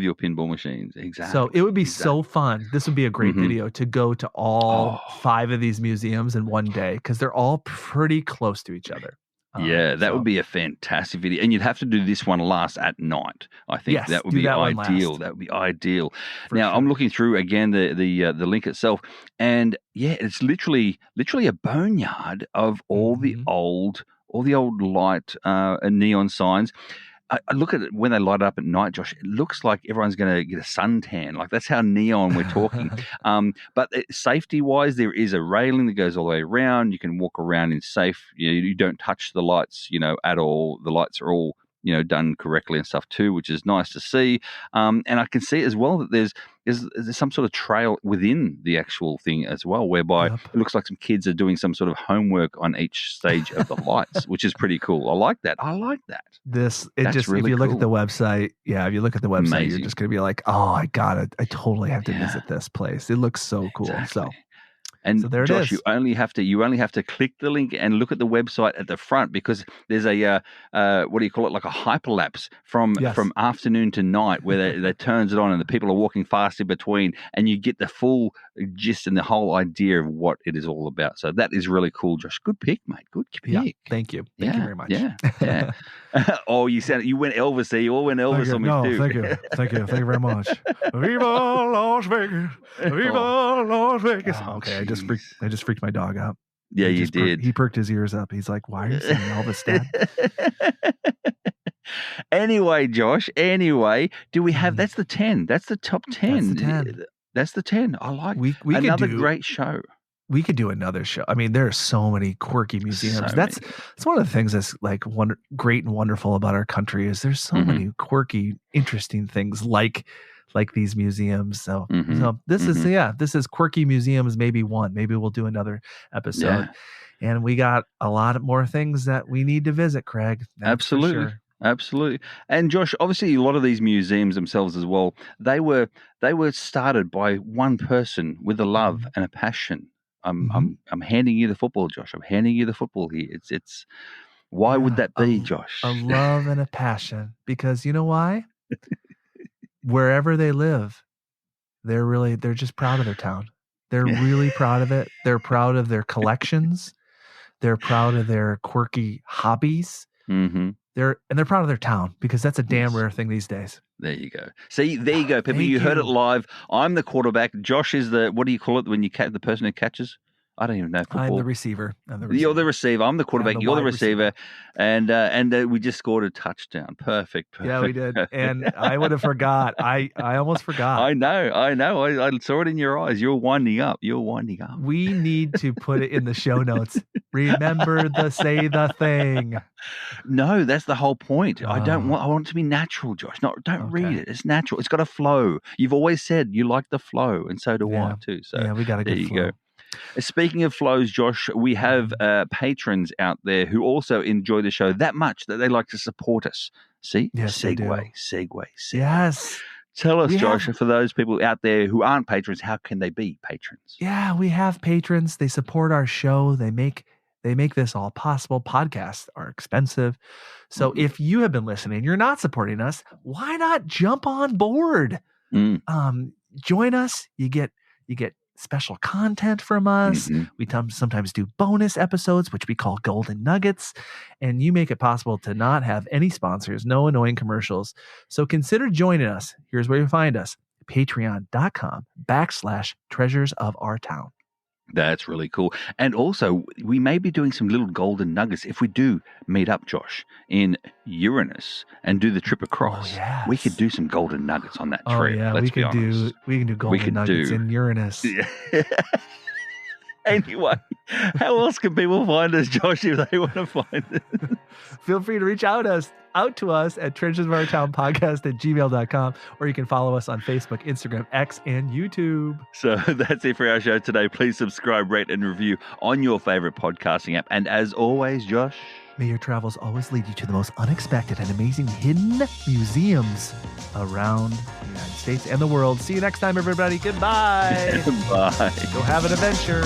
your pinball machines. Exactly. So it would be so fun. This would be a great video to go to all 5 of these museums in one day because they're all pretty close to each other. That would be a fantastic video, and you'd have to do this one last at night. I think that would be ideal. That would be ideal. Now I'm looking through again the link itself, and it's literally a boneyard of all the old light and neon signs. I look at it when they light up at night, Josh. It looks like everyone's going to get a suntan. Like that's how neon we're talking. But safety-wise, there is a railing that goes all the way around. You can walk around in safe. You don't touch the lights, at all. The lights are all done correctly and stuff too, which is nice to see. And I can see as well that there's some sort of trail within the actual thing as well, whereby it looks like some kids are doing some sort of homework on each stage of the lights, which is pretty cool. I like that. If you look at the website, Amazing. You're just going to be like, oh, I totally have to visit this place. It looks so cool. Exactly. And there Josh, you only have to click the link and look at the website at the front, because there's a what do you call it, like a hyperlapse from afternoon to night, where they turns it on and the people are walking fast in between, and you get the full gist and the whole idea of what it is all about. So that is really cool, Josh. Good pick, mate. Good pick. Yeah, thank you. Thank you very much. Yeah. Oh, you went Elvis there. You all went Elvis on me too. Thank you very much. Viva Las Vegas. Viva Las Vegas. Okay, I just freaked my dog out. Yeah, you did. He perked his ears up. He's like, "Why are you singing Elvis, Dad?" Anyway, Josh. Do we have? That's the 10. That's the top 10. That's the 10. I like. We another great show. We could do another show. I mean, there are so many quirky museums. That's one of the things that's like great and wonderful about our country is there's so many quirky, interesting things like these museums. So this is quirky museums. Maybe one. Maybe we'll do another episode. And we got a lot more things that we need to visit, Craig. Absolutely. Absolutely. And Josh, obviously a lot of these museums themselves as well, they were started by one person with a love and a passion. I'm handing you the football, Josh. I'm handing you the football here. It's why would that be, Josh? A love and a passion. Because you know why? Wherever they live, they're just proud of their town. They're really proud of it. They're proud of their collections. They're proud of their quirky hobbies. They're proud of their town, because that's a damn rare thing these days. There you go. See, there you go, people. You heard it live. I'm the quarterback. Josh is what do you call it when you catch the person who catches? I don't even know football. I'm the receiver. You're the receiver. I'm the quarterback. You're the receiver. And we just scored a touchdown. Perfect. Yeah, we did. And I would have forgot. I almost forgot. I know. I saw it in your eyes. You're winding up. We need to put it in the show notes. Remember say the thing. No, that's the whole point. I want it to be natural, Josh. No, don't read it. It's natural. It's got a flow. You've always said you like the flow, and so do I too. So we got a good flow. There you go. Speaking of flows, Josh, we have patrons out there who also enjoy the show that much that they like to support us. See? Yes, segue. Yes. Tell us, Josh, for those people out there who aren't patrons, how can they be patrons? Yeah, we have patrons. They support our show. They make this all possible. Podcasts are expensive. So if you have been listening, you're not supporting us, why not jump on board? Join us. You get special content from us. We sometimes do bonus episodes, which we call Golden Nuggets, and you make it possible to not have any sponsors, no annoying commercials. So consider joining us. Here's where you find us: patreon.com/treasures of our town. That's really cool. And also, we may be doing some little golden nuggets if we do meet up, Josh, in Uranus and do the trip across. We could do some golden nuggets on that trip. Let's be honest. We can do golden nuggets in Uranus. Anyway, How else can people find us, Josh, if they want to find us? Feel free to reach out to us at trenchesmotortownpodcast@gmail.com, or you can follow us on Facebook, Instagram, X, and YouTube. So that's it for our show today. Please subscribe, rate, and review on your favorite podcasting app. And as always, Josh, may your travels always lead you to the most unexpected and amazing hidden museums around the United States and the world. See you next time, everybody. Goodbye. Bye. Go have an adventure.